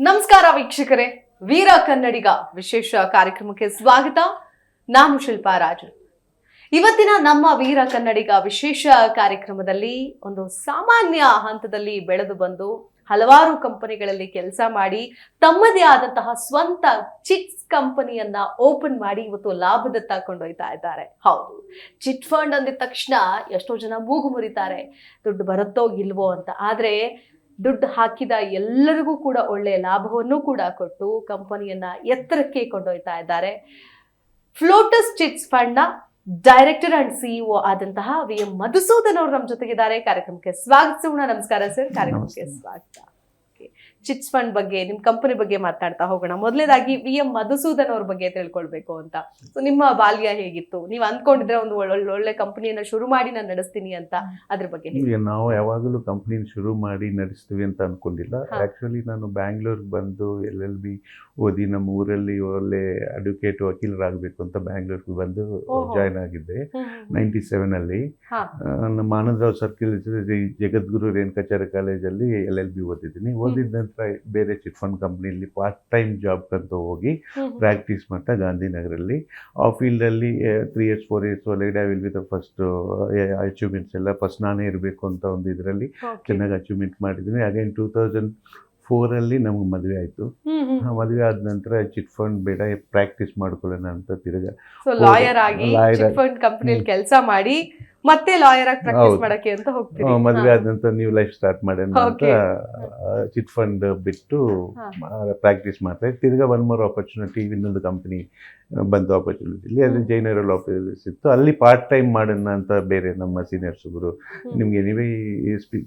ನಮಸ್ಕಾರ ವೀಕ್ಷಕರೇ, ವೀರ ಕನ್ನಡಿಗ ವಿಶೇಷ ಕಾರ್ಯಕ್ರಮಕ್ಕೆ ಸ್ವಾಗತ. ನಾನು ಶಿಲ್ಪಾ ರಾಜು. ಇವತ್ತಿನ ನಮ್ಮ ವೀರ ಕನ್ನಡಿಗ ವಿಶೇಷ ಕಾರ್ಯಕ್ರಮದಲ್ಲಿ ಒಂದು ಸಾಮಾನ್ಯ ಹಂತದಲ್ಲಿ ಬೆಳೆದು ಬಂದು ಹಲವಾರು ಕಂಪನಿಗಳಲ್ಲಿ ಕೆಲಸ ಮಾಡಿ ತಮ್ಮದೇ ಆದಂತಹ ಸ್ವಂತ ಚಿಟ್ಸ್ ಕಂಪನಿಯನ್ನ ಓಪನ್ ಮಾಡಿ ಇವತ್ತು ಲಾಭದತ್ತ ಕೊಂಡೊಯ್ತಾ ಇದ್ದಾರೆ. ಹೌದು, ಚಿಟ್ ಫಂಡ್ ಅಂದಿದ ತಕ್ಷಣ ಎಷ್ಟೋ ಜನ ಮೂಗು ಮುರಿತಾರೆ, ದುಡ್ಡು ಬರುತ್ತೋ ಇಲ್ವೋ ಅಂತ. ಆದ್ರೆ ದುಡ್ಡು ಹಾಕಿದ ಎಲ್ಲರಿಗೂ ಕೂಡ ಒಳ್ಳೆಯ ಲಾಭವನ್ನು ಕೂಡ ಕೊಟ್ಟು ಕಂಪನಿಯನ್ನ ಎತ್ತರಕ್ಕೆ ಕೊಂಡೊಯ್ತಾ ಇದ್ದಾರೆ. ಫ್ಲೋಟಸ್ ಚಿಟ್ಸ್ ಫಂಡ್ ನ ಡೈರೆಕ್ಟರ್ ಅಂಡ್ ಸಿಇಒ ಆದಂತಹ ವಿ.ಎಂ. ಮಧುಸೂದನ್ ಅವರು ನಮ್ಮ ಜೊತೆಗಿದ್ದಾರೆ. ಕಾರ್ಯಕ್ರಮಕ್ಕೆ ಸ್ವಾಗತಿಸೋಣ. ನಮಸ್ಕಾರ ಸರ್, ಕಾರ್ಯಕ್ರಮಕ್ಕೆ ಸ್ವಾಗತ. ಚಿಟ್ಸ್ ಫಂಡ್ ಬಗ್ಗೆ, ನಿಮ್ ಕಂಪನಿ ಬಗ್ಗೆ ಮಾತಾಡ್ತಾ ಹೋಗೋಣ. ಮೊದಲನೇದಾಗಿ ವಿ.ಎಂ. ಮಧುಸೂದನ್ ಅವ್ರ ಬಗ್ಗೆ ತಿಳ್ಕೊಳ್ಬೇಕು ಅಂತ. ಸೊ ನಿಮ್ಮ ಬಾಲ್ಯ ಹೇಗಿತ್ತು? ನೀವು ಅಂದ್ಕೊಂಡಿದ್ರೆ ಒಂದು ಒಳ್ಳೆ ಕಂಪನಿಯನ್ನ ಶುರು ಮಾಡಿ ನಾನು ನಡೆಸ್ತೀನಿ ಅಂತ, ಅದ್ರ ಬಗ್ಗೆ ನಾವು ಯಾವಾಗಲೂ ಕಂಪ್ನಿನ ಶುರು ಮಾಡಿ ನಡೆಸ್ತೀವಿ ಅಂತ ಅನ್ಕೊಂಡಿಲ್ಲ. ಆಕ್ಚುಲಿ ನಾನು ಬ್ಯಾಂಗ್ಳೂರ್ಗೆ ಬಂದು LLB ಓದಿ ನಮ್ಮ ಊರಲ್ಲಿ ಒಳ್ಳೆ ಅಡ್ವೊಕೇಟ್ ವಕೀಲರಾಗಬೇಕು ಅಂತ ಬ್ಯಾಂಗ್ಳೂರ್ಗೆ ಬಂದು ಜಾಯ್ನ್ ಆಗಿದ್ದೆ 97 ಅಲ್ಲಿ. ನಮ್ಮ ಆನಂದರಾವ್ ಸರ್ಕಲ್ ಜಗದ್ಗುರು ರೇಣುಕಾಚಾರ್ಯ ಕಾಲೇಜಲ್ಲಿ LLB ಓದಿದ್ದೀನಿ. ಓದಿದ ನಂತರ ಬೇರೆ ಚಿಟ್ ಫಂಡ್ ಕಂಪ್ನಿಯಲ್ಲಿ ಪಾರ್ಟ್ ಟೈಮ್ ಜಾಬ್ ಅಂತ ಹೋಗಿ ಪ್ರಾಕ್ಟೀಸ್ ಮಾಡ್ತಾ ಗಾಂಧಿನಗರಲ್ಲಿ ಆ ಫೀಲ್ಡಲ್ಲಿ 3 years 4 years ಒಳಗಡೆ will be the first achievements ಎಲ್ಲ ಫಸ್ಟ್ ನಾನೇ ಇರಬೇಕು ಅಂತ ಒಂದು ಇದರಲ್ಲಿ ಚೆನ್ನಾಗಿ ಅಚೀವ್ಮೆಂಟ್ ಮಾಡಿದ್ದೀನಿ. ಅಗೇನ್ 2004 ಅಲ್ಲಿ ನಮ್ಗೆ ಮದುವೆ ಆಯಿತು. ಮದುವೆ ಆದ ನಂತರ ಚಿಟ್ ಫಂಡ್ ಬೇಡ, ಪ್ರಾಕ್ಟೀಸ್ ಮಾಡ್ಕೊಳ್ಳೋಣ ಅಂತ ತಿರ್ಗಾ ಲಾಯರ್ ಆಗಿ ಚಿಟ್ ಫಂಡ್ ಕಂಪನಿಯಲ್ಲಿ ಕೆಲಸ ಮಾಡಿ ಮತ್ತೆ ಲಾಯರ್ ಆಗಿ ಪ್ರಾಕ್ಟೀಸ್ ಮಾಡಕ್ಕೆ ಅಂತ ಹೋಗ್ತೀವಿ. ಮದುವೆ ಆದ ನಂತರ ನ್ಯೂ ಲೈಫ್ ಸ್ಟಾರ್ಟ್ ಮಾಡೋಣ ಅಂತ ಚಿಟ್ ಫಂಡ್ ಬಿಟ್ಟು ಪ್ರಾಕ್ಟೀಸ್ ಮಾಡ್ತಾ ತಿರ್ಗಾ ಒನ್ ಮೋರ್ ಆಪರ್ಚುನಿಟಿ, ಇನ್ನೊಂದು ಕಂಪನಿ ಬಂತು ಆಪರ್ಚುನಿಟಿಲಿ. ಅದು ಜೈನರಲ್ ಆಫೀಸ್ ಇತ್ತು, ಅಲ್ಲಿ ಪಾರ್ಟ್ ಟೈಮ್ ಮಾಡೋಣ ಅಂತ ಬೇರೆ ನಮ್ಮ ಸೀನಿಯರ್ಸ್ ಒಬ್ಬರು, ನಿಮ್ಗೆ ನೀವೇ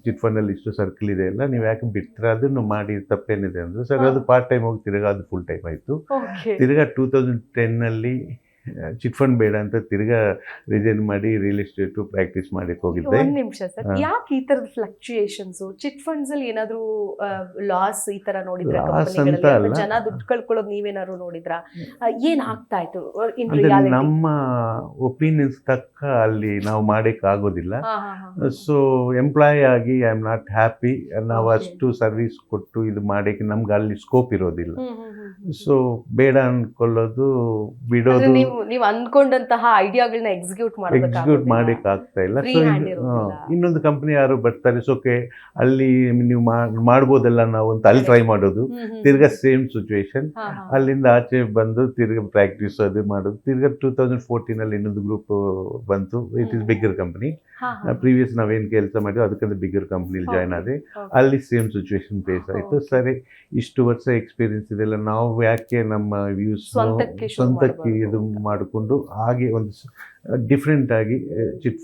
ಚಿಟ್ ಫಂಡಲ್ಲಿ ಇಷ್ಟು ಸರ್ಕಲ್ ಇದೆ ಅಲ್ಲ, ನೀವು ಯಾಕೆ ಬಿಟ್ಟರೆ ಅದನ್ನು ಮಾಡಿ ತಪ್ಪೇನಿದೆ ಅಂದ್ರೆ ಸರ್ ಅದು ಪಾರ್ಟ್ ಟೈಮ್ ಹೋಗಿ ತಿರ್ಗಾ ಅದು ಫುಲ್ ಟೈಮ್ ಆಯಿತು. ತಿರ್ಗಾ 2010 ಚಿಟ್ ಫಂಡ್ ಬೇಡ ಅಂತ ತಿರ್ಗಾ ರಿಸೈನ್ ಮಾಡಿ ರಿಯಲ್ ಎಸ್ಟೇಟ್ ಪ್ರಾಕ್ಟೀಸ್ ಮಾಡಕ್ಕೆ ಹೋಗಿದ್ದೆ. ಒಂದ್ ನಿಮಿಷ ಸರ್, ಯಾಕೆ ಈ ತರದ ಫ್ಲಕ್ಚುಯೇಷನ್ಸ್ ಚಿಟ್ ಫಂಡ್ಸ್ ಅಲ್ಲಿ ಏನಾದ್ರು ಲಾಸ್ ಈ ತರ ನೋಡಿದ್ರೆ ಜನ ದುಡ್ಡು ಕಳ್ಕೊಳ್ಳೋದು ನೀವೇನಾದ್ರು ನೋಡಿದ್ರ? ಏನ್ ಆಗ್ತಾ ಇತ್ತು? ನಮ್ಮ ಒಪಿನಿಯನ್ಸ್ ತಕ್ಕ ಅಲ್ಲಿ ನಾವು ಮಾಡಕ್ ಆಗೋದಿಲ್ಲ. ಸೊ ಎಂಪ್ಲಾಯ್ ಆಗಿ ಐ ಆಮ್ ನಾಟ್ ಹ್ಯಾಪಿ. ನಾವು ಅಷ್ಟು ಸರ್ವಿಸ್ ಕೊಟ್ಟು ಇದು ಮಾಡಕ್ಕೆ ನಮ್ಗೆ ಅಲ್ಲಿ ಸ್ಕೋಪ್ ಇರೋದಿಲ್ಲ. ಸೊ ಬೇಡ ಅನ್ಕೊಳ್ಳೋದು, ಬಿಡೋದು, ನೀವು ಅನ್ಕೊಂಡಂತಹ ಐಡಿಯಾಗಳನ್ನ ಎಕ್ಸಿಕ್ಯೂಟ್ ಮಾಡಕ್ ಆಗ್ತಾ ಇಲ್ಲ. ಸೊ ಇನ್ನೊಂದು ಕಂಪನಿ ಯಾರು ಬರ್ತಾರೆ, ಸೋಕೆ ಅಲ್ಲಿ ನೀವು ಮಾಡ್ಬೋದಲ್ಲ ನಾವು ಅಂತ ಅಲ್ಲಿ ಟ್ರೈ ಮಾಡೋದು. ತಿರ್ಗಾ ಸೇಮ್ ಸಿಚುವೇಶನ್. ಅಲ್ಲಿಂದ ಆಚೆ ಬಂದು ತಿರ್ಗಾ ಪ್ರಾಕ್ಟೀಸ್ ಅದು ಮಾಡೋದು. ತಿರ್ಗಾ 2014 ಇನ್ನೊಂದು ಗ್ರೂಪ್ ಬಂತು. It is bigger company. Previous ನಾವೇನು ಕೆಲಸ ಮಾಡಿದ್ವಿ ಅದಕ್ಕಿಂತ ಬಿಗ್ಗರ್ ಕಂಪ್ನಿಲಿ ಜಾಯ್ನ್ ಆದೆ. ಅಲ್ಲಿ ಸೇಮ್ ಸಿಚುವೇಶನ್ ಫೇಸ್ ಆಯಿತು. ಸರಿ, ಇಷ್ಟು ವರ್ಷ ಎಕ್ಸ್ಪೀರಿಯನ್ಸ್ ಇದೆಲ್ಲ, ನಾವು ಯಾಕೆ ನಮ್ಮ ವ್ಯೂಸ್ ಸ್ವಂತಕ್ಕೆ ಇದು ಮಾಡಿಕೊಂಡು ಹಾಗೆ ಒಂದು ಡಿಫ್ರೆಂಟ್ ಆಗಿ ಚಿಟ್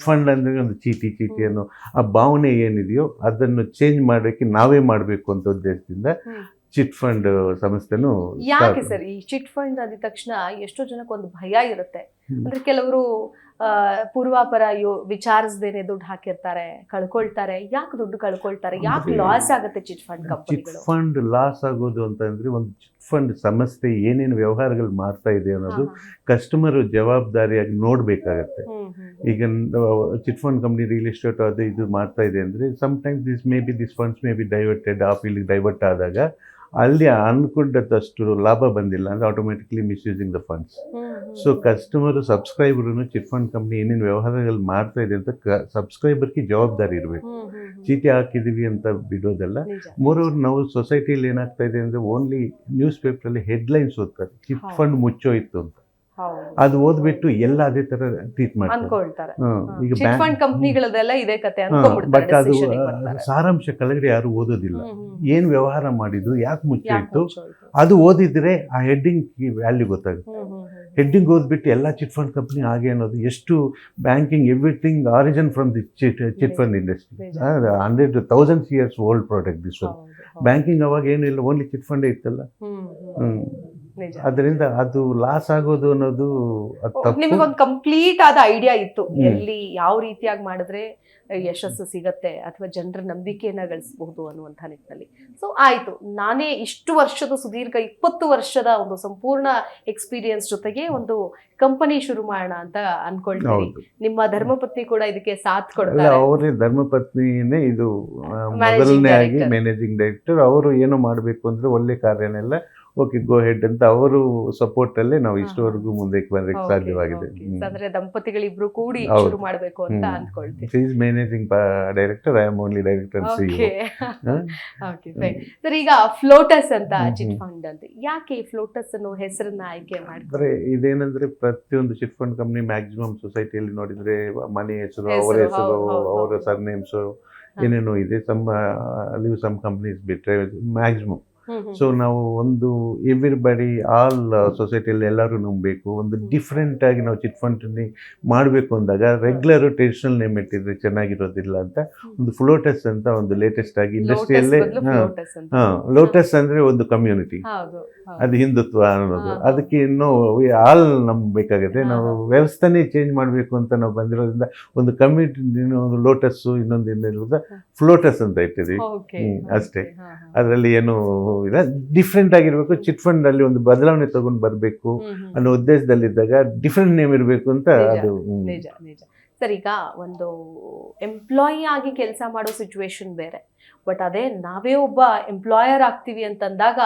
ಫಂಡ್ ಅಂದರೆ ಒಂದು ಚೀಟಿ ಅನ್ನೋ ಆ ಭಾವನೆ ಏನಿದೆಯೋ ಅದನ್ನು ಚೇಂಜ್ ಮಾಡೋಕ್ಕೆ ನಾವೇ ಮಾಡಬೇಕು ಅಂತ ಉದ್ದೇಶದಿಂದ ಚಿಟ್ ಫಂಡ್ ಸಂಸ್ಥೆನೂ. ಯಾಕೆ ಸರ್ ಈ ಚಿಟ್ ಫಂಡ್ ಅಂದ ತಕ್ಷಣ ಎಷ್ಟೋ ಜನಕ್ಕೆ ಒಂದು ಭಯ ಇರುತ್ತೆ. ಅಂದ್ರೆ ಕೆಲವರು ಪೂರ್ವಾಪರ ವಿಚಾರಿಸದೇನೆ ದುಡ್ಡು ಹಾಕಿರ್ತಾರೆ, ಕಳ್ಕೊಳ್ತಾರೆ. ಯಾಕೆ ದುಡ್ಡು ಕಳ್ಕೊಳ್ತಾರೆ? ಯಾಕೆ ಲಾಸ್ ಆಗುತ್ತೆ ಚಿಟ್ ಫಂಡ್ ಕಂಪನಿಗಳು? ಚಿಟ್ ಫಂಡ್ ಲಾಸ್ ಆಗೋದು ಅಂತಂದ್ರೆ ಒಂದು ಚಿಟ್ ಫಂಡ್ ಸಂಸ್ಥೆ ಏನೇನು ವ್ಯವಹಾರಗಳು ಮಾಡ್ತಾ ಇದೆ ಅನ್ನೋದು ಕಸ್ಟಮರ್ ಜವಾಬ್ದಾರಿಯಾಗಿ ನೋಡ್ಬೇಕಾಗತ್ತೆ. ಈಗ chit fund company real estate ಅದು ಇದು ಮಾಡ್ತಾ ಇದೆ ಅಂದ್ರೆ sometimes this funds may be diverted, ಆ ಫೀಲ್ಡ್ ಡೈವರ್ಟ್ ಆದಾಗ ಅಲ್ಲಿ ಅನ್ಕೊಂಡಷ್ಟು ಲಾಭ ಬಂದಿಲ್ಲ ಅಂದರೆ automatically misusing the funds. So customer ಸಬ್ಸ್ಕ್ರೈಬರ್ನು ಚಿಟ್ ಫಂಡ್ ಕಂಪ್ನಿ ಏನೇನು ವ್ಯವಹಾರಗಳು ಮಾಡ್ತಾ ಇದೆ ಅಂತ ಸಬ್ಸ್ಕ್ರೈಬರ್ಗೆ ಜವಾಬ್ದಾರಿ ಇರಬೇಕು. ಚೀಟಿ ಹಾಕಿದೀವಿ ಅಂತ ಬಿಡೋದಲ್ಲ. ಮೋರೋವರ್ ನಾವು ಸೊಸೈಟಿಯಲ್ಲಿ ಏನಾಗ್ತಾ ಇದೆ ಅಂದರೆ ಓನ್ಲಿ ನ್ಯೂಸ್ ಪೇಪರಲ್ಲಿ ಹೆಡ್ಲೈನ್ಸ್ ಓದ್ತಾರೆ, ಚಿಟ್ ಫಂಡ್ ಮುಚ್ಚೋಯ್ತು ಅಂತ. ಅದು ಓದ್ಬಿಟ್ಟು ಎಲ್ಲ ಅದೇ ತರ ಟ್ರೀಟ್ ಮಾಡ್ತಾರೆ. ಈಗ ಕಂಪನಿಗಳದೆಲ್ಲ ಇದೆ ಕತೆ ಬಟ್ ಅದು ಸಾರಾಂಶ ಕೆಳಗಡೆ ಯಾರು ಓದೋದಿಲ್ಲ. ಏನ್ ವ್ಯವಹಾರ ಮಾಡಿದ್ರು, ಯಾಕೆ ಮುಚ್ಚೋಯ್ತು, ಅದು ಓದಿದ್ರೆ ಆ ಹೆಡ್ಡಿಂಗ್ ವ್ಯಾಲ್ಯೂ ಗೊತ್ತಾಗುತ್ತೆ. ಹೆಡ್ಡಿಂಗ್ ಓದ್ಬಿಟ್ಟು ಎಲ್ಲ ಚಿಟ್ ಫಂಡ್ ಕಂಪ್ನಿ ಹಾಗೆ ಅನ್ನೋದು, ಎಷ್ಟು banking everything origin from the chit fund industry, 100,000 years old product this one. Banking ಅವಾಗ ಏನಿಲ್ಲ, ಓನ್ಲಿ ಚಿಟ್ ಫಂಡೇ ಇತ್ತಲ್ಲ. ನಿಜ. ಅದರಿಂದ ಅದು ಲಾಸ್ ಆಗೋದು ಅನ್ನೋದು ಅದು ತಪ್ಪು. ನಿಮಗೊಂದು ಕಂಪ್ಲೀಟ್ ಆದ ಐಡಿಯಾ ಇತ್ತು ಎಲ್ಲಿ ಯಾವ ರೀತಿಯಾಗಿ ಮಾಡಿದ್ರೆ ಯಶಸ್ಸು ಸಿಗತ್ತೆ ಅಥವಾ ಜನರ ನಂಬಿಕೆಯನ್ನ ಗಳಿಸಬಹುದು ಅನ್ನುವಂಥ ನಿಟ್ಟಿನಲ್ಲಿ. ಸೊ ಆಯ್ತು, ನಾನೇ ಇಷ್ಟು ವರ್ಷದ ಸುದೀರ್ಘ 20 ವರ್ಷದ ಒಂದು ಸಂಪೂರ್ಣ ಎಕ್ಸ್ಪೀರಿಯನ್ಸ್ ಜೊತೆಗೆ ಒಂದು ಕಂಪನಿ ಶುರು ಮಾಡೋಣ ಅಂತ ಅನ್ಕೊಳ್ತೀನಿ. ಹೌದು. ನಿಮ್ಮ ಧರ್ಮಪತ್ನಿ ಕೂಡ ಇದಕ್ಕೆ ಸಾಥ್ ಅಲ್ಲ, ಕೊಡ್ತಾರೆ. ಅವರೇ ಧರ್ಮಪತ್ನಿನೇ ಇದು Managing ಮೊದಲನೇ ಆಗಿ director. Managing director. ಅವರು ಏನು ಮಾಡಬೇಕು ಅಂದ್ರೆ ಒಳ್ಳೆ ಕಾರ್ಯನೆಲ್ಲ ಓಕೆ ಗೋ ಹೆಡ್ ಅಂತ ಅವರು ಸಪೋರ್ಟ್ ಅಲ್ಲೇ ನಾವು ಇಷ್ಟವರೆಗೂ ಮುಂದೆ ಬರಲಿಕ್ಕೆ ಸಾಧ್ಯವಾಗಿದೆ. ಅಂದ್ರೆ ದಂಪತಿಗಳಿಬ್ರು ಕೂಡಿ ಹೌದು. ಶುರು ಮಾಡ್ಬೇಕು ಅಂತ ಅನ್ಕೊಳ್ತೀನಿ. Is managing director, I am only director okay okay fine sir. ಈಗ ಫ್ಲೋಟಸ್ ಅಂತ ಚಿಟ್ ಫಂಡ್ ಅಂತ, ಯಾಕೆ ಫ್ಲೋಟಸ್ ಅನ್ನೋ ಹೆಸರನ್ನ ಆಯ್ಕೆ ಮಾಡಿದ್ರೆ? ಅಂದ್ರೆ ಇದೇನಂದ್ರೆ ಪ್ರತಿಯೊಂದು ಚಿಟ್ ಫಂಡ್ ಕಂಪ್ನಿ ಮ್ಯಾಕ್ಸಿಮಮ್ ಸೊಸೈಟಿಯಲ್ಲಿ ನೋಡಿದ್ರೆ ಮನೆ ಹೆಸರು, ಅವರ ಹೆಸರು, ಅವರ ಸರ್ನೇಮ್ಸ್ ಏನೇನೋ ಇದೆ. ಸಮ್ ಕಂಪ್ನೀಸ್ ಬಿಟ್ರೆ ಮ್ಯಾಕ್ಸಿಮಮ್. ಸೊ ನಾವು ಒಂದು ಎವ್ರಿಬಡಿ ಆಲ್ ಸೊಸೈಟಿಯಲ್ಲಿ ಎಲ್ಲರೂ ನಂಬಬೇಕು, ಒಂದು ಡಿಫ್ರೆಂಟ್ ಆಗಿ ನಾವು ಚಿಟ್ ಫಂಡ್ ಮಾಡಬೇಕು ಅಂದಾಗ ರೆಗ್ಯುಲರ್ ಟ್ರೆಡಿಷನಲ್ ನೇಮ್ ಇಟ್ಟಿದ್ರೆ ಚೆನ್ನಾಗಿರೋದಿಲ್ಲ ಅಂತ ಒಂದು ಫ್ಲೋಟಸ್ ಅಂತ ಒಂದು ಲೇಟೆಸ್ಟ್ ಆಗಿ ಇಂಡಸ್ಟ್ರಿಯಲ್ಲೇ. ಲೋಟಸ್ ಅಂದ್ರೆ ಒಂದು ಕಮ್ಯುನಿಟಿ, ಅದು ಹಿಂದುತ್ವ ಅನ್ನೋದು. ಅದಕ್ಕೆ ಇನ್ನೂ ಆಲ್ ನಂಬಬೇಕಾಗುತ್ತೆ. ನಾವು ವ್ಯವಸ್ಥೆನೇ ಚೇಂಜ್ ಮಾಡಬೇಕು ಅಂತ ನಾವು ಬಂದಿರೋದ್ರಿಂದ ಒಂದು ಕಮ್ಯುನಿಟಿ ಒಂದು ಲೋಟಸ್ಸು, ಇನ್ನೊಂದು ಏನಿರೋದ ಫ್ಲೋಟಸ್ ಅಂತ ಇಟ್ಟಿದ್ವಿ ಅಷ್ಟೇ. ಅದರಲ್ಲಿ ಏನು ಇದೆ ಡಿಫ್ರೆಂಟ್ ಆಗಿರ್ಬೇಕು. ಚಿಟ್ ಫಂಡ್ ಅಲ್ಲಿ ಒಂದು ಬದಲಾವಣೆ ತಗೊಂಡು ಬರಬೇಕು ಅನ್ನೋ ಉದ್ದೇಶದಲ್ಲಿದ್ದಾಗ ಡಿಫ್ರೆಂಟ್ ನೇಮ್ ಇರಬೇಕು ಅಂತ ಅದು. ನಿಜ ನಿಜ ಸರ್. ಈಗ ಒಂದು ಎಂಪ್ಲಾಯಿ ಆಗಿ ಕೆಲಸ ಮಾಡೋ ಸಿಚುವೇಶನ್ ಬೇರೆ, ಬಟ್ ಅದೇ ನಾವೇ ಒಬ್ಬ ಎಂಪ್ಲಾಯರ್ ಆಗ್ತೀವಿ ಅಂತಂದಾಗ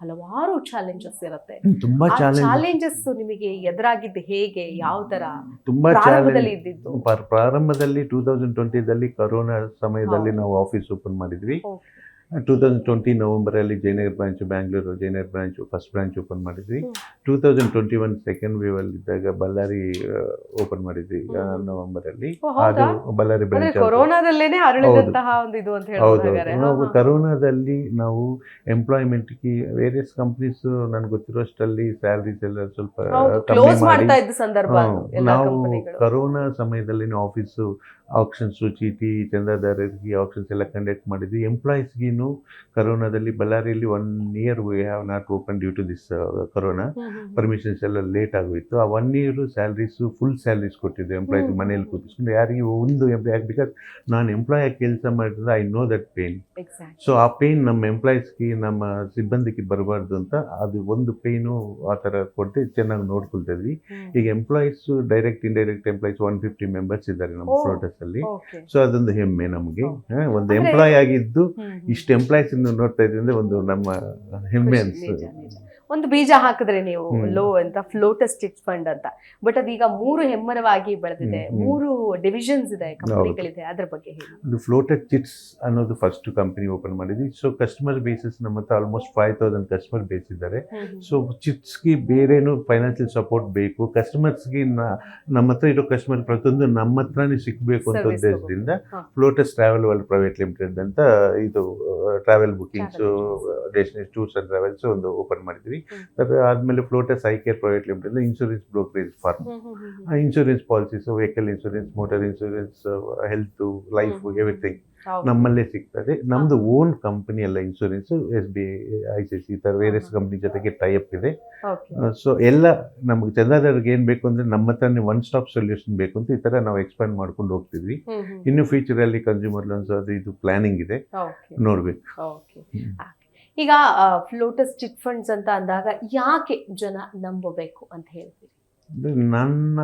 ಹಲವಾರು ಚಾಲೆಂಜಸ್ ಇರುತ್ತೆ. ತುಂಬಾ ಚಾಲೆಂಜಸ್ ನಿಮಗೆ ಎದುರಾಗಿದ್ದು ಹೇಗೆ, ಯಾವ ತರ ತುಂಬಾ ಪ್ರಾರಂಭದಲ್ಲಿ ಇದ್ದಿದ್ದು? ಪ್ರಾರಂಭದಲ್ಲಿ 2020ದಲ್ಲಿ ಕೊರೋನಾ ಸಮಯದಲ್ಲಿ ನಾವು ಆಫೀಸ್ ಓಪನ್ ಮಾಡಿದ್ವಿ. 2020 ನವೆಂಬರಲ್ಲಿ Jayanagar branch, Bangalore Jayanagar branch first branch open ಮಾಡಿದ್ವಿ. 2021 ಸೆಕೆಂಡ್ ವೇವ್ ಅಲ್ಲಿ ಇದ್ದಾಗ ಬಳ್ಳಾರಿ ಓಪನ್ ಮಾಡಿದ್ವಿ ನವೆಂಬರಲ್ಲಿ. ಅದು ಬಳ್ಳಾರಿ ಬ್ರಾಂಚ್ ಕೊರೋನಾದಲ್ಲೇನೆ ಹರಡಿದಂತಹ ಒಂದು ಇದು ಅಂತ ಹೇಳ್ತಾರೆ. ನಾವು ಕರೋನಾದಲ್ಲಿ ನಾವು ಎಂಪ್ಲಾಯ್ಮೆಂಟ್ಗೆ ವೇರಿಯಸ್ ಕಂಪ್ನೀಸ್ ನನ್ಗೆ ಗೊತ್ತಿರೋಷ್ಟರಲ್ಲಿ ಸ್ಯಾಲರೀಸ್ ಎಲ್ಲ ಸ್ವಲ್ಪ ಕಮ್ಮಿ ಮಾಡಿ ನಾವು ಕರೋನಾ ಸಮಯದಲ್ಲಿ ಆಫೀಸು ಆಕ್ಷನ್ಸು, ಚೀಟಿ, ಚಂದಾದಾರರಿಗೆ ಆಕ್ಷನ್ಸ್ ಎಲ್ಲ ಕಂಡಕ್ಟ್ ಮಾಡಿದ್ವಿ. ಎಂಪ್ಲಾಯೀಸ್ಗಿನ್ನು ಕರೋನಾದಲ್ಲಿ ಬಳ್ಳಾರಿಯಲ್ಲಿ 1 year we have not open due to this corona. Permissions ಎಲ್ಲ ಲೇಟ್ ಆಗೋಯಿತು. ಆ 1 year ಸ್ಯಾಲ್ರೀಸು ಫುಲ್ ಸ್ಯಾಲ್ರೀಸ್ ಕೊಟ್ಟಿದ್ದೆ ಎಂಪ್ಲಾಯೀಸ್ ಮನೇಲಿ ಕೂತಿಸ್ಕೊಂಡು. ಯಾರಿಗೆ ಒಂದು ಎಂಪ್ಲಾಯ್, ಬಿಕಾಸ್ ನಾನು ಎಂಪ್ಲಾಯ್ ಆಗಿ ಕೆಲಸ ಮಾಡಿದ್ರೆ I know that pain. So ಆ ಪೇನ್ ನಮ್ಮ ಎಂಪ್ಲಾಯೀಸ್ಗೆ, ನಮ್ಮ ಸಿಬ್ಬಂದಿಗೆ ಬರಬಾರ್ದು ಅಂತ ಅದು ಒಂದು ಪೇನು ಆ ಥರ ಕೊಟ್ಟು ಚೆನ್ನಾಗಿ ನೋಡ್ಕೊಳ್ತಾ ಇದ್ವಿ. ಈಗ employees direct indirect employees 150 members ಇದ್ದಾರೆ ನಮ್ಮ ಫ್ಲೋಟಸ್ ಅಲ್ಲಿ. ಸೊ ಅದೊಂದು ಹೆಮ್ಮೆ ನಮಗೆ. ಒಂದು ಎಂಪ್ಲಾಯ್ ಆಗಿದ್ದು ಇಷ್ಟು ಎಂಪ್ಲಾಯೀಸ್ ನೋಡ್ತಾ ಇದ್ರೆ ಒಂದು ನಮ್ಮ ಹೆಮ್ಮೆ ಅನ್ಸುತ್ತೆ. ಒಂದು ಬೀಜ ಹಾಕಿದ್ರೆ ನೀವು ಲೋ ಅಂತ ಫ್ಲೋಟಸ್ ಚಿಟ್ ಫಂಡ್ ಅಂತ, ಬಟ್ ಅದೀಗ 3 ಹೆಮ್ಮರವಾಗಿ ಬೆಳೆದಿದೆ, 3 ಡಿವಿಷನ್ಸ್ ಇದೆ, ಕಂಪನಿಗಳಿದೆ. ಅದ್ರ ಬಗ್ಗೆ ಹೇಳಿ. ಅದು ಫ್ಲೋಟಸ್ ಚಿಟ್ಸ್ ಅನ್ನೋದು ಫಸ್ಟ್ ಕಂಪನಿ ಓಪನ್ ಮಾಡಿದ್ವಿ. ಸೊ ಕಸ್ಟಮರ್ ಬೇಸಿಸ್ ನಮ್ಮ ಹತ್ರ ಆಲ್ಮೋಸ್ಟ್ 5000 ಕಸ್ಟಮರ್ ಬೇಸ್ ಇದ್ದಾರೆ. ಸೊ ಚಿಟ್ಸ್ಗೆ ಬೇರೇನು ಫೈನಾನ್ಷಿಯಲ್ ಸಪೋರ್ಟ್ ಬೇಕು, ಕಸ್ಟಮರ್ಸ್ಗೆ ನಮ್ಮ ಹತ್ರ ಇರೋ ಕಸ್ಟಮರ್ ಪ್ರತಿಯೊಂದು ನಮ್ಮ ಹತ್ರನೇ ಸಿಗಬೇಕು ಅಂತ ಉದ್ದೇಶದಿಂದ Flotus travel world private limited ಅಂತ ಇದು travel bookings, destination tours and travels ಒಂದು ಓಪನ್ ಮಾಡಿದ್ವಿ. ಆದ್ಮೇಲೆ Flotus I care private limited insurance brokerage firm. Insurance policies, vehicle insurance, motor insurance, health, life, everything ನಮ್ಮಲ್ಲೇ ಸಿಗ್ತದೆ. ನಮ್ದು ಓನ್ ಕಂಪನಿ ಎಲ್ಲ ಇನ್ಶೂರೆನ್ಸ್, SBI, ICICI ಈ ಥರ ವೇರಿಯಸ್ ಕಂಪ್ನಿ ಜೊತೆಗೆ ಟೈಅಪ್ ಇದೆ. ಸೊ ಎಲ್ಲ ನಮ್ಗೆ ಚಂದಾದಾರರಿಗೆ ಏನು ಬೇಕು ಅಂದರೆ ನಮ್ಮ ಹತ್ರನೇ ಒನ್ ಸ್ಟಾಪ್ ಸೊಲ್ಯೂಷನ್ ಬೇಕು ಅಂತ ಈ ಥರ ನಾವು ಎಕ್ಸ್ಪ್ಯಾಂಡ್ ಮಾಡ್ಕೊಂಡು ಹೋಗ್ತಿದ್ವಿ. ಇನ್ನು ಫ್ಯೂಚರಲ್ಲಿ ಕನ್ಸ್ಯೂಮರ್ ಲೋನ್ಸ್ ಅದು ಇದು ಪ್ಲಾನಿಂಗ್ ಇದೆ, ನೋಡ್ಬೇಕು. ಈಗ ಫ್ಲೋಟಸ್ ಚಿಟ್ ಫಂಡ್ಸ್ ಅಂತ ಅಂದಾಗ ಯಾಕೆ ಜನ ನಂಬಬೇಕು ಅಂತ ಹೇಳ್ತೀವಿ? ನನ್ನ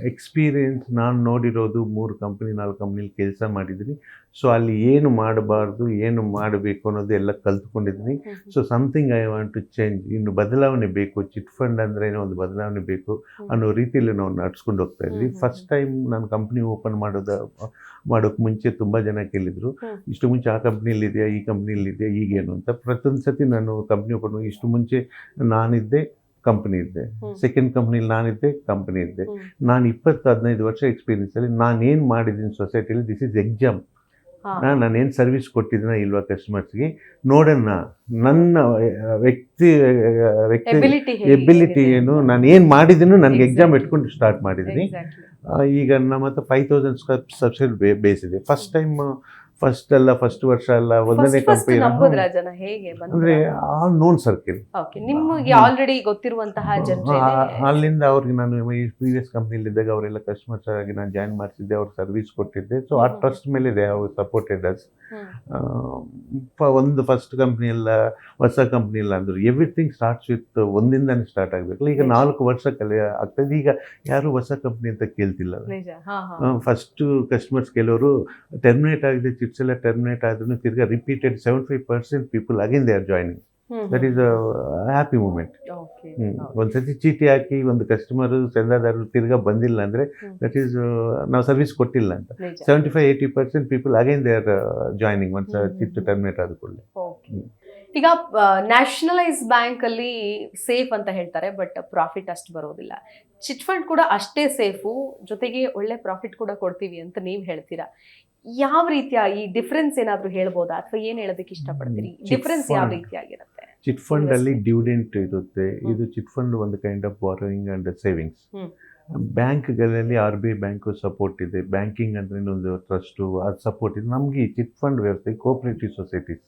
ಎಕ್ಸ್ಪೀರಿಯನ್ಸ್, ನಾನು ನೋಡಿರೋದು 3 ಕಂಪ್ನಿ 4 ಕಂಪ್ನಿಲಿ ಕೆಲಸ ಮಾಡಿದ್ದೀನಿ. ಸೊ ಅಲ್ಲಿ ಏನು ಮಾಡಬಾರ್ದು, ಏನು ಮಾಡಬೇಕು ಅನ್ನೋದು ಎಲ್ಲ ಕಲ್ತ್ಕೊಂಡಿದ್ದೀನಿ. So something I want to change. ಇನ್ನು ಬದಲಾವಣೆ ಬೇಕು, ಚಿಟ್ ಫಂಡ್ ಅಂದ್ರೆ ಏನೋ ಒಂದು ಬದಲಾವಣೆ ಬೇಕು ಅನ್ನೋ ರೀತಿಯಲ್ಲಿ ನಾವು ನಡ್ಸ್ಕೊಂಡು ಹೋಗ್ತಾ ಇದ್ವಿ. ಫಸ್ಟ್ ಟೈಮ್ ನಾನು ಕಂಪ್ನಿ ಓಪನ್ ಮಾಡೋಕ್ಕೆ ಮುಂಚೆ ತುಂಬ ಜನ ಕೇಳಿದ್ರು, ಇಷ್ಟು ಮುಂಚೆ ಆ ಕಂಪ್ನಿಲಿದೆಯಾ, ಈ ಕಂಪ್ನಿಲಿದೆಯಾ, ಈಗೇನು ಅಂತ. ಪ್ರತಿಯೊಂದು ಸತಿ ನಾನು ಕಂಪ್ನಿ ಓಪನ್ ಇಷ್ಟು ಮುಂಚೆ ನಾನಿದ್ದೆ, ಕಂಪ್ನಿ ಇದ್ದೆ, ಸೆಕೆಂಡ್ ಕಂಪ್ನಿಲಿ ನಾನಿದ್ದೆ, ಕಂಪ್ನಿ ಇದ್ದೆ. ನಾನು 20-15 ವರ್ಷ ಎಕ್ಸ್ಪೀರಿಯನ್ಸಲ್ಲಿ ನಾನೇನು ಮಾಡಿದ್ದೀನಿ ಸೊಸೈಟಿಲಿ, ದಿಸ್ ಇಸ್ ಎಕ್ಸಾಮ್. ನಾನೇನು ಸರ್ವಿಸ್ ಕೊಟ್ಟಿದ್ದೀನ ಇಲ್ವಾ ಕಸ್ಟಮರ್ಸ್ಗೆ ನೋಡೋಣ. ನನ್ನ ವ್ಯಕ್ತಿ ಎಬಿಲಿಟಿ ಏನು, ನಾನು ಏನು ಮಾಡಿದ್ದೀನೋ ನನಗೆ ಎಕ್ಸಾಮ್ ಇಟ್ಕೊಂಡು ಸ್ಟಾರ್ಟ್ ಮಾಡಿದ್ದೀನಿ. ಈಗ ನಮ್ಮ ಹತ್ರ 5000 ಸಬ್ಸಿಡಿ ಬೇಸ್ ಇದೆ. ಫಸ್ಟ್ ಟೈಮ್ ಫಸ್ಟ್ ವರ್ಷ ಅಲ್ಲ, ಒಂದನೇ ಕಂಪನಿ ನಂಬುದ್ರ ಜನ ಹೇಗೆ ಅಂದ್ರೆ ಆಲ್ ನೋನ್ ಸರ್ಕಿಲ್. ಓಕೆ, ನಿಮಗೆ ಆಲ್ರೆಡಿ ಗೊತ್ತಿರುವಂತಹ ಜನರೇ ಅಲ್ಲಿಂದ ಅವ್ರಿಗೆ ನಾನು ಈ ಪ್ರೀವಿಯಸ್ ಕಂಪ್ನಿಲಿದ್ದಾಗ ಅವರೆಲ್ಲ ಕಸ್ಟಮರ್ಸ್ ಆಗಿ ನಾನು ಜಾಯಿನ್ ಮಾಡಿಸಿದ್ದೆ, ಅವ್ರಿಗೆ ಸರ್ವಿಸ್ ಕೊಟ್ಟಿದ್ದೆ. ಸೊ ಆ ಟ್ರಸ್ಟ್ ಮೇಲೆ ದೇ ಹ್ಯಾವ್ ಸಪೋರ್ಟೆಡ್ ಅಸ್. ಒಂದು ಫಸ್ಟ್ ಕಂಪ್ನಿ ಎಲ್ಲ ಹೊಸ ಕಂಪ್ನಿ ಇಲ್ಲ ಅಂದ್ರು ಎವ್ರಿಥಿಂಗ್ ಸ್ಟಾರ್ಟ್ಸ್ ವಿತ್ ಒಂದಿಂದಾನೇ ಸ್ಟಾರ್ಟ್ ಆಗಬೇಕಲ್ಲ. ಈಗ 4 ವರ್ಷ ಆಗ್ತದೆ. ಈಗ ಯಾರು ಹೊಸ ಕಂಪ್ನಿ ಅಂತ ಕೇಳ್ತಿಲ್ಲ. ಫಸ್ಟ್ ಕಸ್ಟಮರ್ಸ್ ಕೆಲವರು ಟರ್ಮಿನೇಟ್ ಆಗಿದೆ, ಚಿಟ್ಸ್ ಎಲ್ಲ ಟರ್ಮಿನೇಟ್ ಆದ್ರೂ ತಿರ್ಗಾ repeated 75% people again they are joining. That is a happy moment. ಒಂದ್ಸತಿ ಚೀಟಿ ಹಾಕಿ ಒಂದು ಕಸ್ಟಮರ್ ಚಂದಾದಾರರು ತಿರ್ಗಾ ಬಂದಿಲ್ಲ ಅಂದ್ರೆ ದಟ್ ಈಸ್ ನಾವು ಸರ್ವಿಸ್ ಕೊಟ್ಟಿಲ್ಲ ಅಂತ. 75-80% people again they are joining once chit terminate ಆದ ಕೂಡಲೇ. ಈಗ ನ್ಯಾಷನಲೈಸ್ ಬ್ಯಾಂಕ್ ಅಲ್ಲಿ ಸೇಫ್ ಅಂತ ಹೇಳ್ತಾರೆ, ಬಟ್ ಪ್ರಾಫಿಟ್ ಅಷ್ಟು ಬರೋದಿಲ್ಲ. ಚಿಟ್ ಫಂಡ್ ಕೂಡ ಅಷ್ಟೇ ಸೇಫು, ಜೊತೆಗೆ ಒಳ್ಳೆ ಪ್ರಾಫಿಟ್ ಕೂಡ ಕೊಡ್ತೀವಿ ಅಂತ ನೀವು ಹೇಳ್ತೀರಾ. ಯಾವ ರೀತಿಯ ಈ ಡಿಫ್ರೆನ್ಸ್ ಏನಾದ್ರು ಹೇಳ್ಬೋದಾ, ಅಥವಾ ಏನ್ ಹೇಳೋದಕ್ಕೆ ಇಷ್ಟಪಡ್ತೀರಿ? ಡಿಫ್ರೆನ್ಸ್ ಯಾವ ರೀತಿಯಾಗಿರುತ್ತೆ? ಚಿಟ್ ಫಂಡ್ ಅಲ್ಲಿ ಡಿವಿಡೆಂಟ್ ಇರುತ್ತೆ. ಇದು ಚಿಟ್ ಫಂಡ್ ಒಂದು kind of borrowing and savings. ಬ್ಯಾಂಕ್ಗಳಲ್ಲಿ RBI ಬ್ಯಾಂಕು ಸಪೋರ್ಟ್ ಇದೆ, ಬ್ಯಾಂಕಿಂಗ್ ಅಂದ್ರೆ ಒಂದು ಟ್ರಸ್ಟು ಅದು ಸಪೋರ್ಟ್ ಇದೆ. ನಮ್ಗೆ ಈ ಚಿಟ್ ಫಂಡ್ ವ್ಯವಸ್ಥೆ ಕೋಆಪರೇಟಿವ್ ಸೊಸೈಟೀಸ್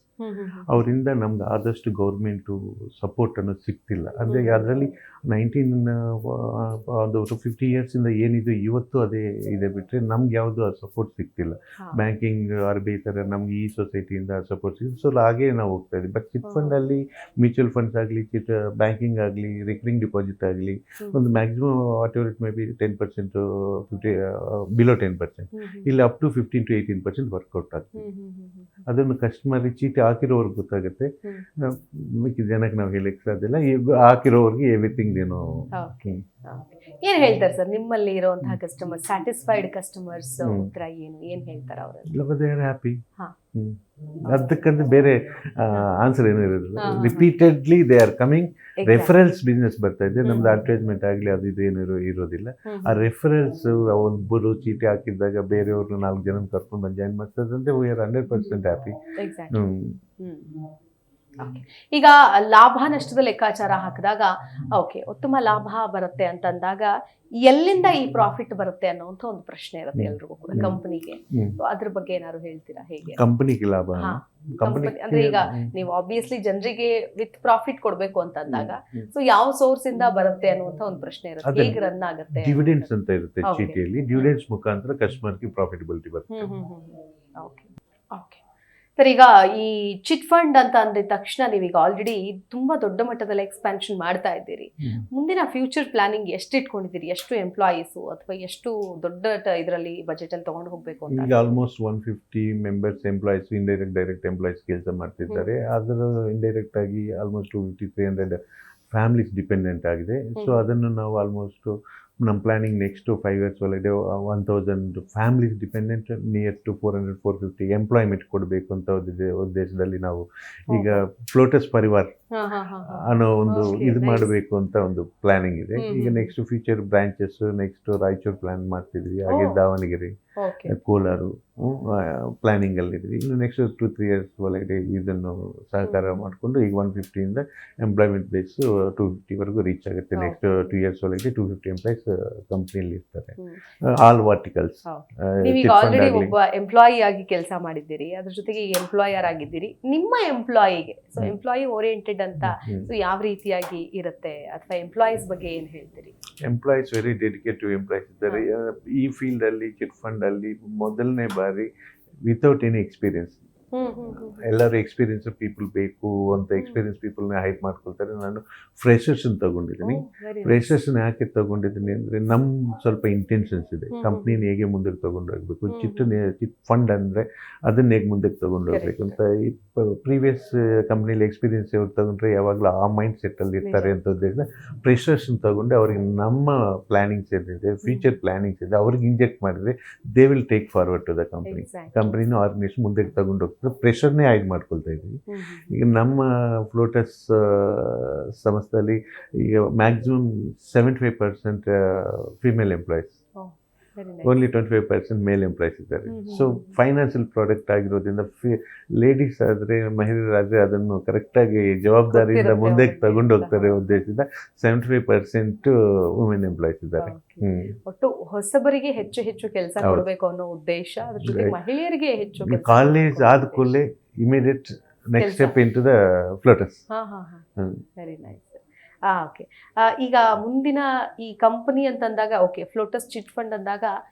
ಅವರಿಂದ ನಮ್ಗೆ ಆದಷ್ಟು ಗೌರ್ಮೆಂಟು ಸಪೋರ್ಟ್ ಅನ್ನೋದು ಸಿಗ್ತಿಲ್ಲ. ಅಂದರೆ ಅದರಲ್ಲಿ 50 ಇಯರ್ಸಿಂದ ಏನಿದೆ ಇವತ್ತು ಅದೇ ಇದೆ ಬಿಟ್ಟರೆ ನಮ್ಗೆ ಯಾವುದು ಆ ಸಪೋರ್ಟ್ ಸಿಗ್ತಿಲ್ಲ. ಬ್ಯಾಂಕಿಂಗ್ RBI ಥರ ನಮ್ಗೆ ಈ ಸೊಸೈಟಿಯಿಂದ ಸಪೋರ್ಟ್ ಸಿಗುತ್ತೆ. ಸೊ ಹಾಗೆ ನಾವು ಹೋಗ್ತಾ ಇದ್ದೀವಿ. ಬಟ್ ಚಿಟ್ ಫಂಡಲ್ಲಿ ಮ್ಯೂಚುವಲ್ ಫಂಡ್ಸ್ ಆಗಲಿ, ಬ್ಯಾಂಕಿಂಗ್ ಆಗಲಿ, ರಿಕರಿಂಗ್ ಡಿಪಾಸಿಟ್ ಆಗಲಿ, ಒಂದು maximum what ever it may be 10%, 50 below 10%, ಇಲ್ಲಿ ಅಪ್ ಟು 15-18% ವರ್ಕೌಟ್ ಆಗ್ತದೆ. ಅದನ್ನು ಕಸ್ಟಮರ್ ಚೀಟಿ ಹಾಕಿರೋರ್ಗೆ ಗೊತ್ತಾಗುತ್ತೆ. ಮಿಕ್ಕಿದ ಜನಕ್ಕೆ ನಾವು ಹೇಳಕ್ಕೆ ಸಾಧ್ಯ ಇಲ್ಲ. ಈಗ ಹಾಕಿರೋರ್ಗೆ ಎವ್ರಿಥಿಂಗ್ ಏನೋ. ಏನ್ ಹೇಳ್ತಾರೆ ಸರ್ ನಿಮ್ಮಲ್ಲಿ ಇರುವಂತಹ ಕಸ್ಟಮರ್, ಸ್ಯಾಟಿಸ್ಫೈಡ್ ಕಸ್ಟಮರ್ಸ್ ಉತ್ತರ ಏನ್ ಹೇಳ್ತಾರೆ ಅವರು? They are happy. ಅದಕ್ಕಂತ ಬೇರೆ ಆನ್ಸರ್ ಏನೂ ಇರೋದಿಲ್ಲ. Repeatedly they are coming. Reference business ಬರ್ತಾ ಇದೆ. ನಮ್ದು ಅಡ್ವರ್ಟೈಸ್ಮೆಂಟ್ ಆಗಲಿ ಅದು ಇದು ಏನು ಇರೋದಿಲ್ಲ. ಆ ರೆಫರೆನ್ಸ್ ಒಬ್ಬರು ಚೀಟಿ ಹಾಕಿದಾಗ ಬೇರೆಯವ್ರನ್ನ 4 ಜನ ಕರ್ಕೊಂಡು ಬಂದು ಜಾಯಿನ್ ಮಾಡ್ತದಂತೆ. We are 100% happy. ಈಗ ಲಾಭ ನಷ್ಟದ ಲೆಕ್ಕಾಚಾರ ಹಾಕಿದಾಗ ಓಕೆ ಉತ್ತಮ ಲಾಭ ಬರುತ್ತೆ ಅಂತ ಅಂದಾಗ ಎಲ್ಲಿಂದ ಈ ಪ್ರಾಫಿಟ್ ಬರುತ್ತೆ ಅನ್ನೋಂಥ ಒಂದು ಪ್ರಶ್ನೆ ಇರುತ್ತೆ ಎಲ್ರಿಗೂ ಕೂಡ ಕಂಪನಿಗೆ. ಅದ್ರ ಬಗ್ಗೆ ಏನಾದ್ರು ಹೇಳ್ತೀರಾ? ಹೇಗೆ ಕಂಪನಿಗೆ ಲಾಭ ಅಂದ್ರೆ ಈಗ ನೀವು ಆಬ್ವಿಯಸ್ಲಿ ಜನರಿಗೆ ವಿತ್ ಪ್ರಾಫಿಟ್ ಕೊಡ್ಬೇಕು ಅಂತ ಅಂದಾಗ ಸೊ ಯಾವ ಸೋರ್ಸ್ ಇಂದ ಬರುತ್ತೆ ಅನ್ನುವಂತ ಒಂದು ಪ್ರಶ್ನೆ ಇರುತ್ತೆ. ಹೇಗೆ ರನ್ ಆಗುತ್ತೆ? ಡಿವಿಡೆಂಡ್ಸ್ ಅಂತ ಇರುತ್ತೆ ಚೀಟಿಯಲ್ಲಿ. ಡಿವಿಡೆಂಡ್ಸ್ ಮುಖಾಂತರ ಕಸ್ಟಮರ್ಗೆ ಪ್ರಾಫಿಟಬಿಲಿಟಿ ಬರುತ್ತೆ. ಓಕೆ ಓಕೆ ಸರ್, ಈಗ ಈ ಚಿಟ್ ಫಂಡ್ ಅಂತ ಅಂದಿದ ತಕ್ಷಣ ನೀವೀಗ ಆಲ್ರೆಡಿ ತುಂಬಾ ದೊಡ್ಡ ಮಟ್ಟದಲ್ಲಿ ಎಕ್ಸ್ಪ್ಯಾನ್ಷನ್ ಮಾಡ್ತಾ ಇದ್ದೀರಿ. ಮುಂದಿನ ಫ್ಯೂಚರ್ ಪ್ಲಾನಿಂಗ್ ಎಷ್ಟು ಇಟ್ಕೊಂಡಿದ್ದೀರಿ? ಎಷ್ಟು ಎಂಪ್ಲಾಯೀಸು ಅಥವಾ ಎಷ್ಟು ದೊಡ್ಡ ಇದರಲ್ಲಿ ಬಜೆಟ್ ಅಲ್ಲಿ ತಗೊಂಡು ಹೋಗ್ಬೇಕು ಅಂತ? ಈಗ almost 150 members employees, direct employees ಕೆಲಸ ಮಾಡ್ತಿದ್ದಾರೆ. ಅದರ ಇಂಡೈರೆಕ್ಟ್ ಆಗಿ ಆಲ್ಮೋಸ್ಟ್ 250-300 ಫ್ಯಾಮಿಲೀಸ್ ಡಿಪೆಂಡೆಂಟ್ ಆಗಿದೆ. ಸೊ ಅದನ್ನು ನಾವು ಆಲ್ಮೋಸ್ಟ್ ನಮ್ಮ ಪ್ಲಾನಿಂಗ್ ನೆಕ್ಸ್ಟ್ 5 years ಒಳಗಡೆ 1000 families dependent near to 400-450 employment ಕೊಡಬೇಕು ಅಂತ ಉದ್ದೇಶದಲ್ಲಿ ನಾವು ಈಗ ಫ್ಲೋಟಸ್ ಪರಿವಾರ್ ಅನ್ನೋ ಒಂದು ಇದು ಮಾಡಬೇಕು ಅಂತ ಒಂದು ಪ್ಲಾನಿಂಗ್ ಇದೆ. ಈಗ next future branches next Raichur plan ಮಾಡ್ತಿದ್ವಿ, ಹಾಗೆ ದಾವಣಗೆರೆ, ಕೋಲಾರ ಪ್ಲಾನಿಂಗ್ ಅಲ್ಲಿದ್ವಿ. ಇನ್ನು ನೆಕ್ಸ್ಟ್ 2-3 years ಒಳಗಡೆ ಇದನ್ನು ಸಹಕಾರ ಮಾಡಿಕೊಂಡು ಈಗ 150ಇಂದ ಎಂಪ್ಲಾಯ್ಮೆಂಟ್ ಬೇಸ್ 250ವರೆಗೂ ರೀಚ್ ಆಗುತ್ತೆ. ನೆಕ್ಸ್ಟ್ 2 years ಒಳಗಡೆ 250 ಎಂಪ್ಲಾಯ್ಸ್ ಕಂಪ್ನಿಯಲ್ಲಿ ಇರ್ತಾರೆ, ಆಲ್ ವರ್ಟಿಕಲ್ಸ್. ನೀವೀಗ ಆಲ್ರೆಡಿ ಒಬ್ಬ ಎಂಪ್ಲಾಯಿ ಆಗಿ ಕೆಲಸ ಮಾಡಿದ್ದೀರಿ, ಅದ್ರ ಜೊತೆಗೆ ಎಂಪ್ಲಾಯರ್ ಆಗಿದ್ದೀರಿ. ನಿಮ್ಮ ಎಂಪ್ಲಾಯಿಗೆ ಸೊ ಎಂಪ್ಲಾಯಿ ಓರಿಯೆಂಟೆಡ್ ಅಂತ ಸೊ ಯಾವ ರೀತಿಯಾಗಿ ಇರುತ್ತೆ, ಅಥವಾ ಎಂಪ್ಲಾಯೀಸ್ ಬಗ್ಗೆ ಏನ್ ಹೇಳ್ತೀರಿ? ಎಂಪ್ಲಾಯೀಸ್ ವೆರಿ ಡೆಡಿಕೇಟೆಡ್ ಎಂಪ್ಲಾಯೀಸ್ ಇದ್ದಾರೆ ಈ ಫೀಲ್ಡ್ ಅಲ್ಲಿ. ಚಿಟ್ ಫಂಡ್ ಅಲ್ಲಿ ಮೊದಲನೇ ಬಾರಿ ವಿತೌಟ್ ಎನಿ ಎಕ್ಸ್ಪೀರಿಯನ್ಸ್, ಎಲ್ಲರೂ ಎಕ್ಸ್ಪೀರಿಯನ್ಸ್ ಪೀಪಲ್ ಬೇಕು ಅಂತ ಎಕ್ಸ್ಪೀರಿಯನ್ಸ್ ಪೀಪಲ್ನ ಹೈಟ್ ಮಾಡ್ಕೊಳ್ತಾರೆ. ನಾನು ಫ್ರೆಷರ್ಸನ್ನು ತಗೊಂಡಿದ್ದೀನಿ. ಫ್ರೆಷರ್ಸ್ನ ಯಾಕೆ ತಗೊಂಡಿದ್ದೀನಿ ಅಂದರೆ ನಮ್ಮ ಸ್ವಲ್ಪ ಇಂಟೆನ್ಷನ್ಸ್ ಇದೆ. ಕಂಪ್ನಿನ ಹೇಗೆ ಮುಂದಕ್ಕೆ ತಗೊಂಡು ಹೋಗ್ಬೇಕು, ಚಿಟ್ ಫಂಡ್ ಅಂದರೆ ಅದನ್ನ ಹೇಗೆ ಮುಂದಕ್ಕೆ ತಗೊಂಡು ಹೋಗ್ಬೇಕು ಅಂತ. ಈ ಪ್ರೀವಿಯಸ್ ಕಂಪ್ನಿಲಿ ಎಕ್ಸ್ಪೀರಿಯನ್ಸ್ ಅವ್ರು ತಗೊಂಡ್ರೆ ಯಾವಾಗಲೂ ಆ ಮೈಂಡ್ ಸೆಟ್ಟಲ್ಲಿ ಇರ್ತಾರೆ ಅಂತ ಉದ್ದೇಶದಿಂದ ಫ್ರೆಷರ್ಸ್ನ ತಗೊಂಡು ಅವ್ರಿಗೆ ನಮ್ಮ ಪ್ಲಾನಿಂಗ್ಸ್ ಏನಿದೆ, ಫ್ಯೂಚರ್ ಪ್ಲಾನಿಂಗ್ಸ್ ಇದೆ, ಅವ್ರಿಗೆ ಇಂಜೆಕ್ಟ್ ಮಾಡಿದ್ರೆ they will take forward to the ಕಂಪ್ನಿನ ಆರ್ಗನೈಸೇಷನ್ ಮುಂದಕ್ಕೆ ತಗೊಂಡು ಹೋಗ್ತಾರೆ. ಪ್ರೆಷರ್ನೇ ಆಯ್ಡ್ ಮಾಡ್ಕೊಳ್ತಾ ಇದ್ದೀವಿ. ಈಗ ನಮ್ಮ ಫ್ಲೋಟಸ್ ಸಂಸ್ಥೆಯಲ್ಲಿ ಈಗ ಮ್ಯಾಕ್ಸಿಮಮ್ 75% ಫಿಮೇಲ್ ಎಂಪ್ಲಾಯೀಸ್. ಓನ್ಲಿ 25% ಮೇಲ್ ಎಂಪ್ಲಾಯ್ಸ್ ಇದ್ದಾರೆ. ಸೊ ಫೈನಾನ್ಷಿಯಲ್ ಪ್ರಾಡಕ್ಟ್ ಆಗಿರೋದ್ರಿಂದ ಲೇಡೀಸ್ ಆದರೆ ಮಹಿಳೆಯರಾದರೆ ಅದನ್ನು ಕರೆಕ್ಟಾಗಿ ಜವಾಬ್ದಾರಿಯಿಂದ ಮುಂದೆ ತಗೊಂಡು ಹೋಗ್ತಾರೆ ಉದ್ದೇಶದಿಂದ 75% ವುಮೆನ್ ಎಂಪ್ಲಾಯ್ಸ್ ಇದ್ದಾರೆ. ಒಟ್ಟು ಹೊಸಬರಿಗೆ ಹೆಚ್ಚು ಹೆಚ್ಚು ಕೆಲಸ ಕೊಡಬೇಕು ಅನ್ನೋ ಉದ್ದೇಶ, ಅದ್ರ ಜೊತೆ ಮಹಿಳೆಯರಿಗೆ ಹೆಚ್ಚು ಕಾಲೇಜ್ ಆದ ಕೂಡಲೇ immediate next step into the Flotus. Very nice. Okay, ಈಗ ಮುಂದಿನ ಈ ಕಂಪನಿ ಅಂತಂದಾಗ ಓಕೆ ಫ್ಲೋಟಸ್ ಚಿಟ್ ಫಂಡ್ ಅಂದಾಗ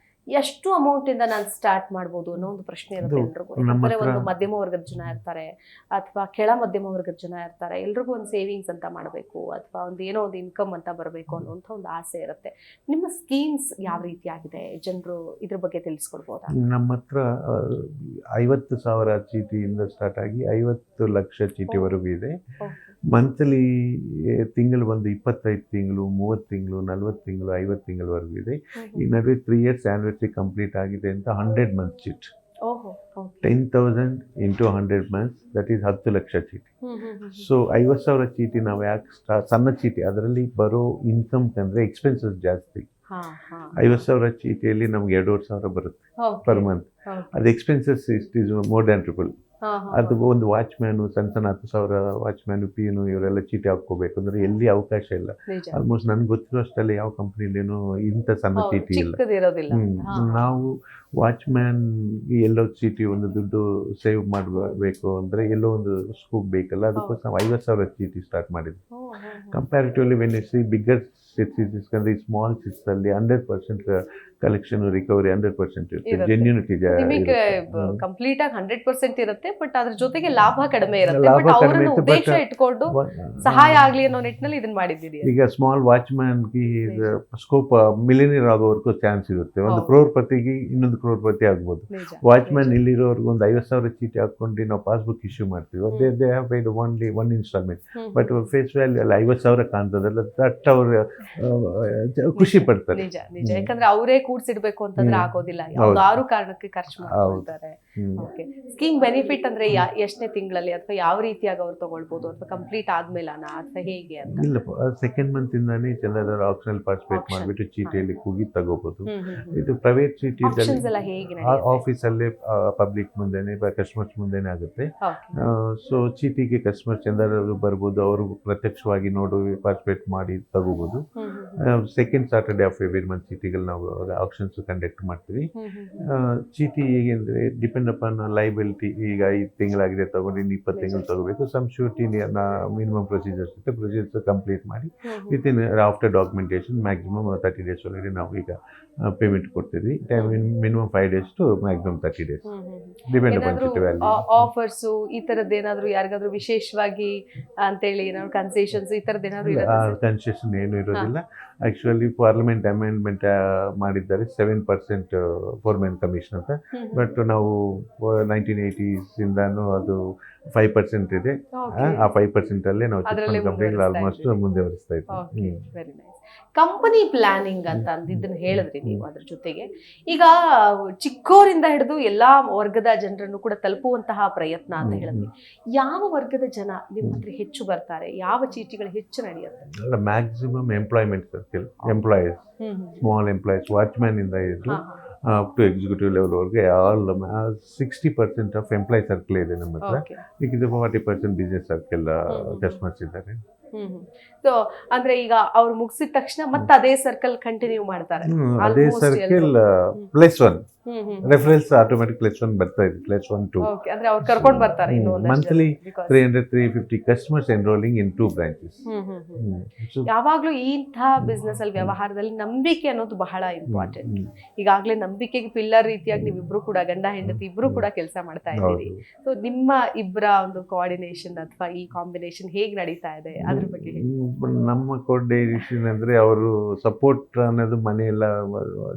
ಎಷ್ಟು ಅಮೌಂಟ್ ಇಂದ ನಾನು ಸ್ಟಾರ್ಟ್ ಮಾಡ್ಬೋದು ಅನ್ನೋ ಒಂದು ಪ್ರಶ್ನೆ ಇರುತ್ತೆ ಎಲ್ರಿಗೂ. ಯಾಕಂದ್ರೆ ಒಂದು ಮಧ್ಯಮ ವರ್ಗದ ಜನ ಇರ್ತಾರೆ ಅಥವಾ ಕೆಳ ಮಧ್ಯಮ ವರ್ಗದ ಜನ ಇರ್ತಾರೆ, ಎಲ್ರಿಗೂ ಒಂದು ಸೇವಿಂಗ್ಸ್ ಅಂತ ಮಾಡಬೇಕು ಅಥವಾ ಒಂದು ಏನೋ ಒಂದು ಇನ್ಕಮ್ ಅಂತ ಬರಬೇಕು ಅನ್ನೋಂಥ ಒಂದು ಆಸೆ ಇರುತ್ತೆ. ನಿಮ್ಮ ಸ್ಕೀಮ್ಸ್ ಯಾವ ರೀತಿ ಆಗಿದೆ, ಜನರು ಇದ್ರ ಬಗ್ಗೆ ತಿಳಿಸ್ಕೊಡ್ಬೋದಾ? ನಮ್ಮ ಹತ್ರ 50,000 ಚೀಟಿಯಿಂದ ಸ್ಟಾರ್ಟ್ ಆಗಿ 50 ಲಕ್ಷ ಚೀಟಿವರೆಗೂ ಇದೆ. ಮಂತ್ಲಿ ತಿಂಗಳು ಬಂದು 25 ತಿಂಗಳು, 30 ತಿಂಗಳು, 40 ತಿಂಗಳು, 50 ತಿಂಗಳವರೆಗೂ ಇದೆ. ಈ ನಡುವೆ 3 years ಆ್ಯನಿವರ್ಸರಿ ಕಂಪ್ಲೀಟ್ ಆಗಿದೆ ಅಂತ 100 month chit, 10,000 into 100 months, that is 10 lakh ಚೀಟಿ. ಸೊ 50,000 ಚೀಟಿ ನಾವು ಯಾಕೆ ಸಣ್ಣ ಚೀಟಿ, ಅದರಲ್ಲಿ ಬರೋ ಇನ್ಕಮ್ ಅಂದರೆ ಎಕ್ಸ್ಪೆನ್ಸಸ್ ಜಾಸ್ತಿ. 50,000 ಚೀಟಿಯಲ್ಲಿ ನಮ್ಗೆ 2,500 ಬರುತ್ತೆ ಪರ್ ಮಂತ್. ಅದು expenses is more than triple. ಅದು ಒಂದು ವಾಚ್ಮ್ಯಾನು, ಸಣ್ಣ 10,000 ವಾಚ್ಮ್ಯಾನು, ಪಿಯನು ಇವರೆಲ್ಲ ಚೀಟಿ ಹಾಕೋಬೇಕು ಅಂದ್ರೆ ಎಲ್ಲಿ ಅವಕಾಶ ಇಲ್ಲ. ಆಲ್ಮೋಸ್ಟ್ ನನ್ಗೆ ಗೊತ್ತಿರೋಷ್ಟಲ್ಲಿ ಯಾವ ಕಂಪ್ನಿಲೇನು ಇಂಥ ಸಣ್ಣ ಚೀಟಿ ಇಲ್ಲ. ನಾವು ವಾಚ್ಮ್ಯಾನ್ ಎಲ್ಲೋ ಚೀಟಿ ಒಂದು ದುಡ್ಡು ಸೇವ್ ಮಾಡಬೇಕು ಅಂದರೆ ಎಲ್ಲೋ ಒಂದು ಸ್ಕೂಪ್ ಬೇಕಲ್ಲ, ಅದಕ್ಕೋಸ್ಕರ ನಾವು 50,000 ಚೀಟಿ ಸ್ಟಾರ್ಟ್ ಮಾಡಿದ್ವಿ. Comparatively when U C bigger cities ಅಂದರೆ ಸ್ಮಾಲ್ ಸಿಟೀಸಲ್ಲಿ 100% ಕಲೆಕ್ಷನ್ ರಿಕವರಿ 100% ಇರುತ್ತೆ. ಜೆನ್ಯೂನಿಟಿ ಕಂಪ್ಲೀಟ್ ಆಗಿ 100% ಇರುತ್ತೆ, ಬಟ್ ಅದ್ರ ಜೊತೆಗೆ ಲಾಭ ಕಡಿಮೆ ಇರುತ್ತೆ. ಬಟ್ ಅವರನ್ನು ಉದ್ದೇಶ ಇಟ್ಕೊಂಡು ಸಹಾಯ ಆಗ್ಲಿ ಅನ್ನೋ ನಿಟ್ಟಿನಲ್ಲಿ ಇದನ್ನ ಮಾಡಿದ್ದೀರಿ. ಈಗ ಸ್ಮಾಲ್ ವಾಚ್ಮ್ಯಾನ್ಗೆ ಸ್ಕೋಪ್ ಮಿಲಿಯನಿಯರ್ ಆಗೋವರೆಗೂ ಚಾನ್ಸ್ ಇರುತ್ತೆ. ಒಂದು ಕ್ರೋರ್ಪತಿಗೆ ಇನ್ನೊಂದು ಕ್ರೋರ್ಪತಿ ಆಗ್ಬೋದು. ವಾಚ್ಮ್ಯಾನ್ ಇಲ್ಲಿರೋರ್ಗು ಒಂದು 50,000 ಚೀಟಿ ಹಾಕೊಂಡು ನಾವು ಪಾಸ್ಬುಕ್ ಇಶ್ಯೂ ಮಾಡ್ತೀವಿ. They have paid only 1 instalment. But face value ಅಲ್ಲಿ 50,000 ಕಾಣ್ತದಲ್ಲ, ದಟ್ ಅವರು ಖುಷಿ ಪಡ್ತಾರೆ. ನಿಜ ನಿಜ, ಯಾಕಂದ್ರೆ ಅವರೇ ಕೂಡ್ಸಿಡ್ಬೇಕು ಅಂತಂದ್ರೆ ಆಗೋದಿಲ್ಲ, ಯಾವ್ದಾರು ಕಾರಣಕ್ಕೆ ಖರ್ಚು ಮಾಡ್ತಾರೆ. ಓಕೆ, ಸ್ಕೀಮ್ ಬೆನಿಫಿಟ್ ಅಂದ್ರೆ ಎಷ್ಟನೇ ತಿಂಗಳಲ್ಲಿ ಅಥವಾ ಯಾವ ರೀತಿಯಾಗಿ ಅವ್ರು ತಗೊಳ್ಬಹುದು, ಅಥವಾ ಕಂಪ್ಲೀಟ್ ಆದ್ಮೇಲನಾ ಅಥವಾ ಹೇಗೆ ಅಂತ? ಇಲ್ಲ, ಸೆಕೆಂಡ್ ಮಂತ್ ಇಂದಾನೆ ಜನರು ಆಪ್ಷನಲ್ ಪಾರ್ಟಿಸಿಪೇಟ್ ಮಾಡಿಬಿಟ್ಟು ಚೀಟಿಯಲ್ಲಿ ಕೂಗಿ ತಗೋಬಹುದು. ಇದು ಪ್ರೈವೇಟ್ ಚೀಟಿ ಆಫೀಸಲ್ಲೇ ಪಬ್ಲಿಕ್ ಮುಂದೆನೆ ಕಸ್ಟಮರ್ಸ್ ಮುಂದೆನೆ ಆಗುತ್ತೆ. ಸೊ ಚೀಟಿಗೆ ಕಸ್ಟಮರ್ಸ್ ಎಂದಾರು ಬರ್ಬೋದು, ಅವರು ಪ್ರತ್ಯಕ್ಷವಾಗಿ ನೋಡು ಪಾರ್ಟಿಸಿಪೇಟ್ ಮಾಡಿ ತಗೋಬಹುದು. Second Saturday of every month ಚೀಟಿಗಳು ನಾವು ಆಕ್ಷನ್ಸ್ ಕಂಡಕ್ಟ್ ಮಾಡ್ತೀವಿ. ಚೀಟಿ ಹೇಗೆ ಅಂದರೆ ಡಿಪೆಂಡ್ ಅಪಾನ್ ಲೈಬಿಲಿಟಿ. ಈಗ 5 ತಿಂಗಳಾಗಿದೆ ತಗೊಂಡು 20 ತಿಂಗಳು ತಗೋಬೇಕು. ಸಮ್ ಶೂರಿಟಿ ಮಿನಿಮಮ್ ಪ್ರೊಸೀಜರ್ಸ್ ಇರುತ್ತೆ. ಪ್ರೊಸೀಜರ್ಸ್ ಕಂಪ್ಲೀಟ್ ಮಾಡಿ within after documentation maximum 30 days ಒಳಗಡೆ ನಾವು ಈಗ ಪೇಮೆಂಟ್ ಕೊಡ್ತೀವಿ. Minimum 5 days to maximum 30 days, depend upon ಚೀಟಿ ವ್ಯಾಲ್ಯೂ. ಆಫರ್ಸ್ ಈ ತರದ್ದು ಏನಾದ್ರು ಯಾರಿಗಾದ್ರೂ ವಿಶೇಷವಾಗಿ ಅಂತೇಳಿ ಏನಾದ್ರು ಕನ್ಸೆಷನ್ಸ್ ಈ ತರದ್ದು ಏನಾದ್ರು ಕನ್ಸೆಷನ್ ಏನು ಇರೋದಿಲ್ಲ. ಆಕ್ಚುಲಿ ಪಾರ್ಲಿಮೆಂಟ್ ಅಮೆಂಡ್ಮೆಂಟ್ ಮಾಡಿದ್ದಾರೆ 7% ಫೋರ್ಮೆನ್ ಕಮಿಷನ್ ಅಂತ. ಬಟ್ ನಾವು 1980s ಇಂದಾನು ಅದು 5% ಇದೆ. ಆ 5% ಅಲ್ಲೇ ನಾವು ಕಂಪನಿಗಳು ಆಲ್ಮೋಸ್ಟ್ ಮುಂದುವರಿಸ್ತಾ ಇದ್ದೀವಿ. ಕಂಪನಿ ಪ್ಲಾನಿಂಗ್ ಅಂತ ಅಂದಿದ್ದನ್ನು ಹೇಳಿದ್ರಿ ನೀವು. ಅದ್ರ ಜೊತೆಗೆ ಈಗ ಚಿಕ್ಕೋರಿಂದ ಹಿಡಿದು ಎಲ್ಲಾ ವರ್ಗದ ಜನರನ್ನು ಕೂಡ ತಲುಪುವಂತಹ ಪ್ರಯತ್ನ ಅಂತ ಹೇಳಿದ್ವಿ. ಯಾವ ವರ್ಗದ ಜನ ನಿಮ್ಮ ಹತ್ರ ಹೆಚ್ಚು ಬರ್ತಾರೆ, ಯಾವ ಚೀಟಿಗಳು ಹೆಚ್ಚು ನಡೆಯುತ್ತೆ? Maximum employment circle employees, small employees, watchman ಇಂದ ಹಿಡಿದು ಅಪ್ ಟು ಎಕ್ಸಿಕ್ಯೂಟಿವ್ ಲೆವೆಲ್ವರೆಗೆ ಆಲ್ 60% ಆಫ್ ಎಂಪ್ಲಾಯ್ ಸರ್ಕಲ್ ಇದೆ ನಮ್ಮ ಹತ್ರ. ಈಗ 40% ಬಿಸ್ನೆಸ್ ಸರ್ಕಲ್ ಕಸ್ಟಮರ್ಸ್ ಇದ್ದಾರೆ. ಸೊ ಅಂದ್ರೆ ಈಗ ಅವ್ರು ಮುಗಿಸಿದ ತಕ್ಷಣ ಮತ್ತೆ ಅದೇ ಸರ್ಕಲ್ ಕಂಟಿನ್ಯೂ ಮಾಡ್ತಾರೆ. ಅದೇ ಸರ್ಕಲ್ +1 ರೆಫರೆನ್ಸ್ ಆಟೋಮ್ಯಾಟಿಕ್ +1 ಬರ್ತಾ ಇದೆ. +1 2 ಅಂದ್ರೆ ಅವ್ರು ಕರ್ಕೊಂಡು ಬರ್ತಾರೆ. ಮಂತ್ಲಿ 300-350 ಕಸ್ಟಮರ್ಸ್ ಎನ್ರೋಲಿಂಗ್ ಇನ್ 2 ಬ್ರಾಂಚಸ್. ಯಾವಾಗ್ಲೂ ಇಂತಹ ಬಿಸ್ನೆಸ್ ಅಲ್ಲಿ ವ್ಯವಹಾರದಲ್ಲಿ ನಂಬಿಕೆ ಅನ್ನೋದು ಬಹಳ ಇಂಪಾರ್ಟೆಂಟ್. ಈಗಾಗಲೇ ನಂಬಿಕೆಗೆ ಪಿಲ್ಲರ್ ರೀತಿಯಾಗಿ ನೀವಿಬ್ರು ಕೂಡ ಗಂಡ ಹೆಂಡತಿ ಇಬ್ರು ಕೂಡ ಕೆಲಸ ಮಾಡ್ತಾ ಇದ್ದೀರಿ. ಸೊ ನಿಮ್ಮ ಇಬ್ಬರ ಒಂದು ಕೋಆರ್ಡಿನೇಷನ್ ಅಥವಾ ಈ ಕಾಂಬಿನೇಷನ್ ಹೇಗೆ ನಡೀತಾ ಇದೆ ಅದ್ರ ಬಗ್ಗೆ? ನಮ್ಮ ಕೋಆರ್ಡಿನೇಷನ್ ಅಂದ್ರೆ ಅವರು ಸಪೋರ್ಟ್ ಅನ್ನೋದು ಮನೆಯೆಲ್ಲ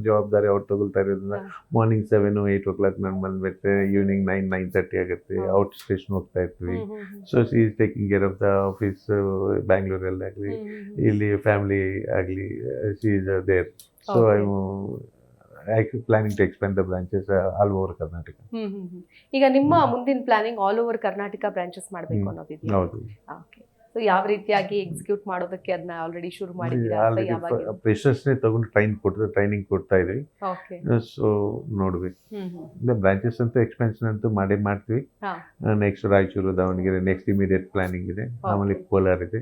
ಜವಾಬ್ದಾರಿ ಅವ್ರು ತಗೊಳ್ತಾ ಇರೋದ್ರಿಂದ ಮಾರ್ನಿಂಗ್ 7-8 o'clock ನಾನು ಬಂದ್ಬಿಟ್ರೆ ಈವ್ನಿಂಗ್ 9-9:30 ಆಗುತ್ತೆ. ಔಟ್ ಸ್ಟೇಷನ್ ಹೋಗ್ತಾ ಇರ್ತೀವಿ. So she is taking care of the office ಬ್ಯಾಂಗ್ಳೂರಲ್ಲಿ ಆಗಲಿ ಇಲ್ಲಿ ಫ್ಯಾಮಿಲಿ ಆಗಲಿ, she is there. So I planning to expand the branches all over Karnataka. ಈಗ ನಿಮ್ಮ ಮುಂದಿನ planning all over Karnataka branches ಮಾಡಬೇಕು ಅನ್ನೋದಿದೆ. ಹೌದು. ಸೊ ಯಾವ ರೀತಿಯಾಗಿ ಎಕ್ಸಿಕ್ಯೂಟ್ ಮಾಡೋದಕ್ಕೆ ಅದನ್ನ ಆಲ್ರೆಡಿ ಶುರು ಮಾಡಿದ್ದೀರಾ ಅಥವಾ ಯಾವಾಗ? ಪ್ರೆಷರ್ಸ್ನೇ ತಗೊಂಡು ಟ್ರೈನಿಂಗ್ ಕೊಡ್ತಾ ಇದ್ವಿ. ಓಕೆ. ಸೊ ನೋಡ್ಬೇಕು, ಇಲ್ಲ ಬ್ರಾಂಚಸ್ ಅಂತೂ ಎಕ್ಸ್ಪೆನ್ಷನ್ ಅಂತೂ ಮಾಡ್ತೀವಿ. Next Raichur, Davanagere next immediate planning ಇದೆ. ಆಮೇಲೆ ಕೋಲಾರ ಇದೆ.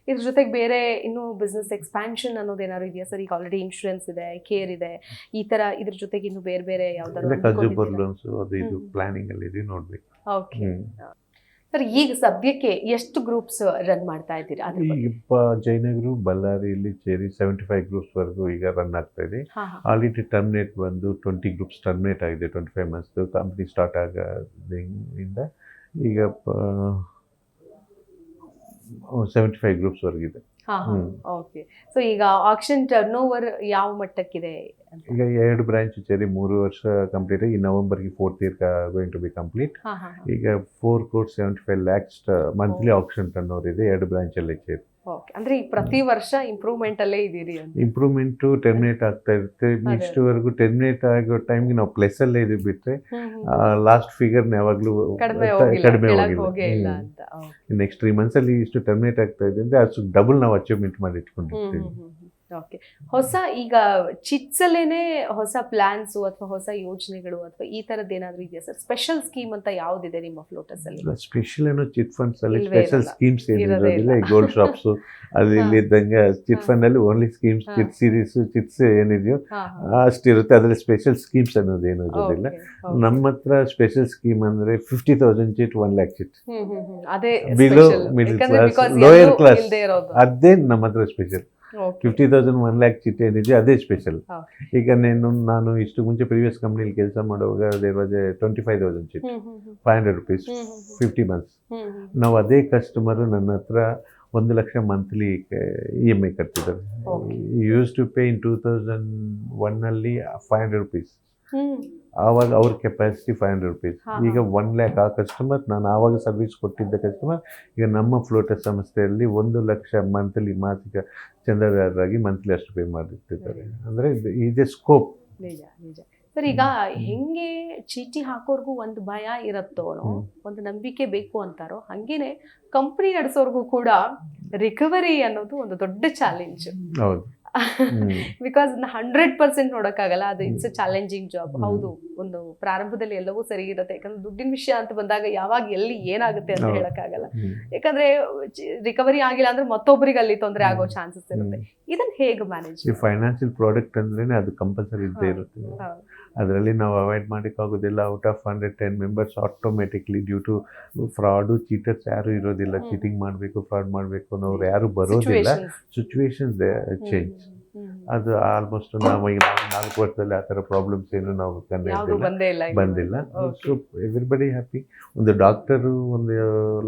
ಇದ್ರ ಜೊತೆಗೆ ಬೇರೆ ಇನ್ನು ಬಿಸ್ನೆಸ್ ಎಕ್ಸ್ಪಾನ್ಷನ್ ಅನ್ನೋದೇನಾದ್ರು ಇದೆಯಾ ಸರ್? ಈಗ ಆಲ್ರೆಡಿ ಇನ್ಶೂರೆನ್ಸ್ ಇದೆ, ಕೇರ್ ಇದೆ, ಈ ತರ ಇದ್ರ ಜೊತೆಗೆ ಇನ್ನು ಬೇರೆ ಯಾವ್ದಾದ್ರು ಕನ್ಸ್ಯೂಮರ್ ಲೋನ್ಸ್ ಅದು ಇದು ಪ್ಲಾನಿಂಗ್ ಅಲ್ಲಿ ಇದೆ, ನೋಡ್ಬೇಕು. ಓಕೆ ಸರ್, ಈಗ ಸದ್ಯಕ್ಕೆ ಎಷ್ಟು ಗ್ರೂಪ್ಸ್ ರನ್ ಮಾಡ್ತಾ ಇದ್ದೀರಾ? ಈಗ ಜಯನಗರ, ಬಳ್ಳಾರಿಯಲ್ಲಿ ಸೇರಿ 75 ಗ್ರೂಪ್ಸ್ ವರೆಗೂ ಈಗ ರನ್ ಆಗ್ತಾ ಇದೆ. ಆಲ್ರೆಡಿ ಟರ್ಮಿನೇಟ್ ಬಂದು 20 ಗ್ರೂಪ್ಸ್ ಟರ್ಮಿನೇಟ್ ಆಗಿದೆ. 25 ಮಂತ್ಸ್ ಕಂಪ್ನಿ ಸ್ಟಾರ್ಟ್ ಆಗೋದ್ರಿಂದ ಈಗ 75 ಗ್ರೂಪ್ಸ್ ವರ್ಗಿದೆ. ಓಕೆ. ಸೊ ಈಗ ಆಕ್ಷನ್ ಟರ್ನ್ ಓವರ್ ಯಾವ ಮಟ್ಟಕ್ಕಿದೆ? ಈಗ 2 ಬ್ರಾಂಚ್ ಸೇರಿ 3 ವರ್ಷ ಕಂಪ್ಲೀಟ್ ಆಗಿ ನವೆಂಬರ್ಗೆ 4th year going to be complete. ಈಗ 4.75 lakhs monthly auction turnover ಇದೆ 2 ಬ್ರಾಂಚ್ ಅಲ್ಲಿ ಸೇರಿ. ಓಕೆ. ಅಂದ್ರೆ ಈ ಪ್ರತಿ ವರ್ಷ ಇಂಪ್ರೂವ್ಮೆಂಟ್ ಅಲ್ಲೇ ಇದೀರಿ ಅಂತ? ಇಂಪ್ರೂವ್ಮೆಂಟ್ ಟರ್ಮಿನೇಟ್ ಆಗ್ತಾ ಇರುತ್ತೆ. ಇಷ್ಟುವರೆಗೂ ಟರ್ಮಿನೇಟ್ ಆಗೋ ಟೈಮ್ಗೆ ನಾವು ಪ್ಲಸ್ ಅಲ್ಲೇ ಇದು ಬಿಟ್ಟರೆ ಲಾಸ್ಟ್ ಫಿಗರ್ ಯಾವಾಗಲೂ ಕಡಿಮೆ ಹೋಗಿಲ್ಲ. ನೆಕ್ಸ್ಟ್ 3 months ಅಲ್ಲಿ ಇಷ್ಟು ಟರ್ಮಿನೇಟ್ ಆಗ್ತಾ ಇದೆ ಅಂದ್ರೆ ಅಷ್ಟು ಡಬಲ್ ನಾವು ಅಚೀವ್ಮೆಂಟ್ ಮಾಡಿ ಇಟ್ಕೊಂಡಿರ್ತೀವಿ. ಓಕೆ. ಹೊಸ ಈಗ ಚಿಟ್ಸಲ್ಲೇನೆ ಹೊಸ ಪ್ಲಾನ್ಸ್ ಅಥವಾ ಹೊಸ ಯೋಜನೆಗಳು ಅಥವಾ ಈ ತರದ್ ಏನಾದ್ರು ಇದೆಯಾ ಸರ್? ಸ್ಪೆಷಲ್ ಸ್ಕೀಮ್ ಅಂತ ಯಾವ್ದಿದೆ ನಿಮ್ಮ ಫ್ಲೋಟಸ್ ಅಲ್ಲಿ? ಸ್ಪೆಷಲ್ ಏನೋ ಚಿಟ್ ಫಂಡ್ಸ್ ಅಲ್ಲಿ ಸ್ಪೆಷಲ್ ಸ್ಕೀಮ್ಸ್ ಏನಿರೋದಿಲ್ಲ. ಗೋಲ್ಡ್ ಶಾಪ್ಸ್ ಅಲ್ಲಿ ಇಲ್ಲಿ ಇದ್ದಂಗೆ ಚಿಟ್ ಫಂಡ್ ಅಲ್ಲಿ only schemes, chit series, chits ಏನಿದೆಯೋ ಅಷ್ಟಿರುತ್ತೆ. ಅದ್ರಲ್ಲಿ ಸ್ಪೆಷಲ್ ಸ್ಕೀಮ್ಸ್ ಅನ್ನೋದು ಏನೂ ಇರೋದಿಲ್ಲ. ನಮ್ಮ ಹತ್ರ ಸ್ಪೆಷಲ್ ಸ್ಕೀಮ್ ಅಂದ್ರೆ 50,000 chit, 1 lakh chit, below middle class, lower class, ಅದೇ ನಮ್ಮ ಹತ್ರ ಸ್ಪೆಷಲ್. 50,000 1 lakh ಚಿಟ್ ಏನಿದೆ ಅದೇ ಸ್ಪೆಷಲ್. ಈಗ ನಾನು ಇಷ್ಟು ಮುಂಚೆ ಪ್ರೀವಿಯಸ್ ಕಂಪ್ನಿಲಿ ಕೆಲಸ ಮಾಡುವಾಗ there was 25,000 chit, 500 rupees 50 months. ನಾವು ಅದೇ ಕಸ್ಟಮರ್ ನನ್ನ ಹತ್ರ 1 ಲಕ್ಷ ಮಂತ್ಲಿ EMI ಕಟ್ತಿದ್ದಾರೆ. ಯೂಸ್ ಟು ಪೇ ಇನ್ 2001 ಅಲ್ಲಿ 500 rupees. ಆವಾಗ ಅವ್ರ ಕೆಪಾಸಿಟಿ 500 rupees. ಈಗ 1 lakh ಆ ಕಸ್ಟಮರ್, ನಾನು ಆವಾಗ ಸರ್ವಿಸ್ ಕೊಟ್ಟಿದ್ದ ಕಸ್ಟಮರ್ ಈಗ ನಮ್ಮ ಫ್ಲೋಟಸ್ ಸಂಸ್ಥೆಯಲ್ಲಿ 1 ಲಕ್ಷ ಮಂತ್ಲಿ ಮಾಸಿಕ ಚಂದಾದಾರರಾಗಿ ಮಂತ್ಲಿ ಅಷ್ಟು ಪೇ ಮಾಡಿರ್ತಿದ್ದಾರೆ. ಅಂದರೆ ಇದೆ ಸ್ಕೋಪ್. ನಿಜ ನಿಜ ಸರ್. ಈಗ ಹೆಂಗೆ ಚೀಟಿ ಹಾಕೋರ್ಗೂ ಒಂದು ಭಯ ಇರುತ್ತೋ, ಒಂದು ನಂಬಿಕೆ ಬೇಕು ಅಂತಾರೋ, ಹಂಗೇನೆ ಕಂಪ್ನಿ ನಡೆಸೋರ್ಗೂ ಕೂಡ ರಿಕವರಿ ಅನ್ನೋದು ಒಂದು ದೊಡ್ಡ ಚಾಲೆಂಜ್. ಹೌದು. ಬಿಕಾಸ್ 100% ನೋಡಕ್ಕಾಗಲ್ಲ, ಅದು ಇಟ್ಸ್ ಅ ಚಾಲೆಂಜಿಂಗ್ ಜಾಬ್. ಹೌದು, ಒಂದು ಪ್ರಾರಂಭದಲ್ಲಿ ಎಲ್ಲವೂ ಸರಿ ಇರುತ್ತೆ. ಯಾಕಂದ್ರೆ ದುಡ್ಡಿನ ವಿಷಯ ಅಂತ ಬಂದಾಗ ಯಾವಾಗ ಎಲ್ಲಿ ಏನಾಗುತ್ತೆ ಅಂತ ಹೇಳಕ್ಕಾಗಲ್ಲ. ಯಾಕಂದ್ರೆ ರಿಕವರಿ ಆಗಿಲ್ಲ ಅಂದ್ರೆ ಮತ್ತೊಬ್ಬರಿಗೆ ಅಲ್ಲಿ ತೊಂದರೆ ಆಗೋ ಚಾನ್ಸಸ್ ಇರುತ್ತೆ. ಇದನ್ನ ಹೇಗೆ ಮ್ಯಾನೇಜ್? ಫೈನಾನ್ಷಿಯಲ್ ಪ್ರಾಡಕ್ಟ್ ಅಂದ್ರೆ ಅದು ಕಂಪಲ್ಸರಿ ಇದ್ದೇ ಇರುತ್ತೆ. ಅದರಲ್ಲಿ ನಾವು ಅವಾಯ್ಡ್ ಮಾಡೋಕ್ಕಾಗೋದಿಲ್ಲ. Out of 110 members automatically due to fraud, cheaters ಯಾರು ಇರೋದಿಲ್ಲ. ಚೀಟಿಂಗ್ ಮಾಡಬೇಕು, ಫ್ರಾಡ್ ಮಾಡಬೇಕು ಅನ್ನೋರು ಯಾರು ಬರೋದಿಲ್ಲ. Situations change. ಅದು ಆಲ್ಮೋಸ್ಟ್ ನಾವು ಈಗ 4 ವರ್ಷದಲ್ಲಿ ಆ ಥರ ಪ್ರಾಬ್ಲಮ್ಸ್ ಏನು ನಾವು ಬಂದಿಲ್ಲ. So everybody happy. ಒಂದು ಡಾಕ್ಟರು, ಒಂದು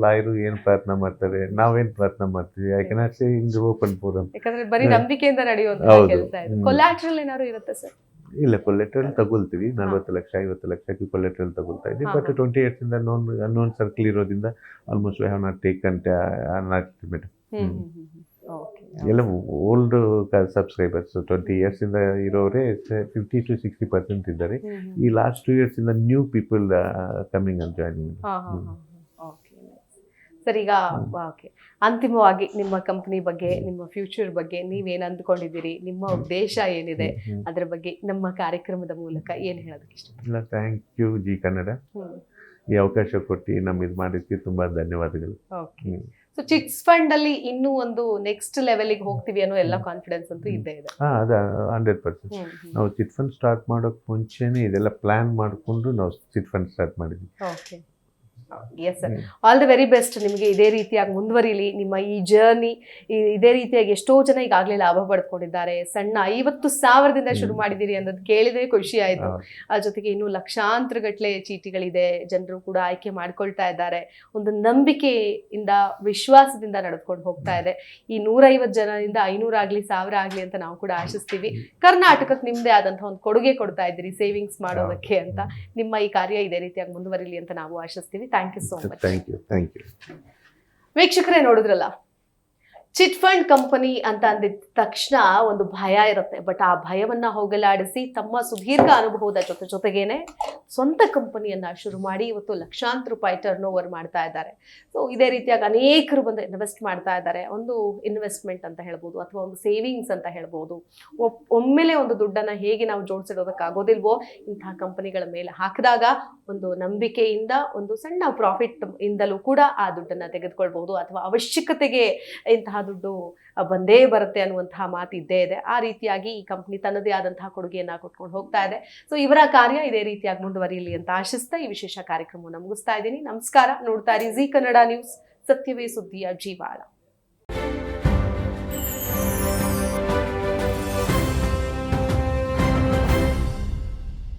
ಲಾಯರು ಏನು ಪ್ರಾರ್ಥನೆ ಮಾಡ್ತಾರೆ, ನಾವೇನು ಪ್ರಾರ್ಥನೆ ಮಾಡ್ತೀವಿ. I cannot say in the open forum. ಯಾಕಂದ್ರೆ ಬರೀ ನಂಬಿಕೆಯಿಂದ ನಡೆಯುವಂತ ಕೆಲಸ ಇದು. ಕೊಲ್ಯಾಟ್ರಲ್ ಏನಾದ್ರು ಇರುತ್ತೆ ಸರ್? ಇಲ್ಲ, ಕೊಲೆಟ್ರಲ್ ತಗೊಳ್ತೀವಿ. 40 ಲಕ್ಷ 50 ಲಕ್ಷಕ್ಕೆ ಕೊಲೆಟ್ರಲ್ ತಗೊಳ್ತಾ ಇದ್ದೀವಿ. ಬಟ್ 20 years ಇಂದ ಅನ್ನೋನ್ ಸರ್ಕಲ್ ಇರೋದ್ರಿಂದ almost V have not taken an estimate. ಎಲ್ಲ ಓಲ್ಡ್ ಸಬ್ಸ್ಕ್ರೈಬರ್ಸ್ 20 years ಇಂದ ಇರೋರೇ 50 to 60% ಇದ್ದಾರೆ. ಈ ಲಾಸ್ಟ್ 2 years ಇಂದ new people coming and joining. Sir, ಈಗ ಓಕೆ, ಅಂತಿಮವಾಗಿ ನಿಮ್ಮ ಕಂಪನಿ ಬಗ್ಗೆ, ನಿಮ್ಮ ಫ್ಯೂಚರ್ ಬಗ್ಗೆ ನೀವೇನು ಅಂದ್ಕೊಂಡಿದ್ದೀರಿ, ನಿಮ್ಮ ಉದ್ದೇಶ ಏನಿದೆ, ಅದರ ಬಗ್ಗೆ ನಮ್ಮ ಕಾರ್ಯಕ್ರಮದ ಮೂಲಕ ಏನು ಹೇಳೋದಕ್ಕೆ ಇಷ್ಟ? ಇಲ್ಲ, ಥ್ಯಾಂಕ್ ಯು ಜಿ ಕನ್ನಡ. ಈ ಅವಕಾಶ ಕೊಟ್ಟು ನಮ್ಮ ಇದು ಮಾಡಿದ್ದಕ್ಕೆ ತುಂಬಾ ಧನ್ಯವಾದಗಳು. ಸೊ ಚಿಟ್ಸ್ ಫಂಡ್ ಅಲ್ಲಿ ಇನ್ನೂ ಒಂದು ನೆಕ್ಸ್ಟ್ ಲೆವೆಲ್ಗೆ ಹೋಗ್ತೀವಿ ಅನ್ನೋ ಎಲ್ಲ ಕಾನ್ಫಿಡೆನ್ಸ್ ಅಂತೂ ಇದ್ದೇ ಇದೆ. ಅದು 100%. ನಾವು ಚಿಟ್ ಫಂಡ್ ಸ್ಟಾರ್ಟ್ ಮಾಡೋಕೆ ಮುಂಚೆನೇ ಇದೆಲ್ಲ ಪ್ಲಾನ್ ಮಾಡಿಕೊಂಡು ನಾವು ಚಿಟ್ ಫಂಡ್ ಸ್ಟಾರ್ಟ್ ಮಾಡಿದ್ವಿ. Okay, yes sir, all the very best. ನಿಮಗೆ ಇದೇ ರೀತಿಯಾಗಿ ಮುಂದುವರಿಲಿ ನಿಮ್ಮ ಈ ಜರ್ನಿ. ಇದೇ ರೀತಿಯಾಗಿ ಎಷ್ಟೋ ಜನ ಈಗಾಗಲೇ ಲಾಭ ಪಡ್ಕೊಂಡಿದ್ದಾರೆ. ಸಣ್ಣ 50,000ದಿಂದ ಶುರು ಮಾಡಿದ್ದೀರಿ ಅನ್ನೋದು ಕೇಳಿದ್ರೆ ಖುಷಿ ಆಯಿತು. ಅದ್ರ ಜೊತೆಗೆ ಇನ್ನೂ ಲಕ್ಷಾಂತರ ಗಟ್ಟಲೆ ಚೀಟಿಗಳಿದೆ, ಜನರು ಕೂಡ ಆಯ್ಕೆ ಮಾಡ್ಕೊಳ್ತಾ ಇದ್ದಾರೆ. ಒಂದು ನಂಬಿಕೆಯಿಂದ, ವಿಶ್ವಾಸದಿಂದ ನಡೆದುಕೊಂಡು ಹೋಗ್ತಾ ಇದೆ. ಈ 150 ಜನರಿಂದ 500 ಆಗಲಿ 1000 ಆಗಲಿ ಅಂತ ನಾವು ಕೂಡ ಆಶಿಸ್ತೀವಿ. ಕರ್ನಾಟಕಕ್ಕೆ ನಿಮ್ಮದೇ ಆದಂತಹ ಒಂದು ಕೊಡುಗೆ ಕೊಡ್ತಾ ಇದ್ದೀರಿ ಸೇವಿಂಗ್ಸ್ ಮಾಡೋದಕ್ಕೆ ಅಂತ. ನಿಮ್ಮ ಈ ಕಾರ್ಯ ಇದೇ ರೀತಿಯಾಗಿ ಮುಂದುವರಿಲಿ ಅಂತ ನಾವು ಆಶಿಸ್ತೀವಿ. Thank you so much. Thank you. ವೀಕ್ಷಕರೇ, ನೋಡಿದ್ರಲ್ಲ, ಚಿಟ್ ಫಂಡ್ ಕಂಪನಿ ಅಂತ ಅಂದಿದ ತಕ್ಷಣ ಒಂದು ಭಯ ಇರುತ್ತೆ. ಬಟ್ ಆ ಭಯವನ್ನ ಹೋಗಲಾಡಿಸಿ ತಮ್ಮ ಸುದೀರ್ಘ ಅನುಭವದ ಜೊತೆಗೇನೆ ಸ್ವಂತ ಕಂಪನಿಯನ್ನ ಶುರು ಮಾಡಿ ಇವತ್ತು ಲಕ್ಷಾಂತರ ರೂಪಾಯಿ ಟರ್ನ್ ಓವರ್ ಮಾಡ್ತಾ ಇದ್ದಾರೆ. ಸೊ ಇದೇ ರೀತಿಯಾಗಿ ಅನೇಕರು ಬಂದು ಇನ್ವೆಸ್ಟ್ ಮಾಡ್ತಾ ಇದ್ದಾರೆ. ಒಂದು ಇನ್ವೆಸ್ಟ್ಮೆಂಟ್ ಅಂತ ಹೇಳ್ಬೋದು ಅಥವಾ ಒಂದು ಸೇವಿಂಗ್ಸ್ ಅಂತ ಹೇಳ್ಬೋದು. ಒಮ್ಮೆಲೆ ಒಂದು ದುಡ್ಡನ್ನ ಹೇಗೆ ನಾವು ಜೋಡಿಸಿಡೋದಕ್ಕಾಗೋದಿಲ್ವೋ ಇಂತಹ ಕಂಪನಿಗಳ ಮೇಲೆ ಹಾಕಿದಾಗ ಒಂದು ನಂಬಿಕೆಯಿಂದ ಒಂದು ಸಣ್ಣ ಪ್ರಾಫಿಟ್ ಇಂದಲೂ ಕೂಡ ಆ ದುಡ್ಡನ್ನ ತೆಗೆದುಕೊಳ್ಬಹುದು, ಅಥವಾ ಅವಶ್ಯಕತೆಗೆ ಇಂತಹ ದುಡ್ಡು ಬಂದೇ ಬರುತ್ತೆ ಅನ್ನುವಂತಹ ಮಾತು ಇದ್ದೇ ಇದೆ. ಆ ರೀತಿಯಾಗಿ ಈ ಕಂಪನಿ ತನ್ನದೇ ಆದಂತಹ ಕೊಡುಗೆಯನ್ನ ಕೊಟ್ಕೊಂಡು ಹೋಗ್ತಾ ಇದೆ. ಸೊ ಇವರ ಕಾರ್ಯ ಇದೇ ರೀತಿಯಾಗಿ ಮುಂದುವರಿಯಲಿ ಅಂತ ಆಶಿಸ್ತಾ ಈ ವಿಶೇಷ ಕಾರ್ಯಕ್ರಮವನ್ನು ಮುಗಿಸ್ತಾ ಇದ್ದೀನಿ. ನಮಸ್ಕಾರ. ನೋಡ್ತಾ ಇರಿ ಜೀ ಕನ್ನಡ ನ್ಯೂಸ್, ಸತ್ಯವೇ ಸುದ್ದಿಯ ಜೀವಾಳ.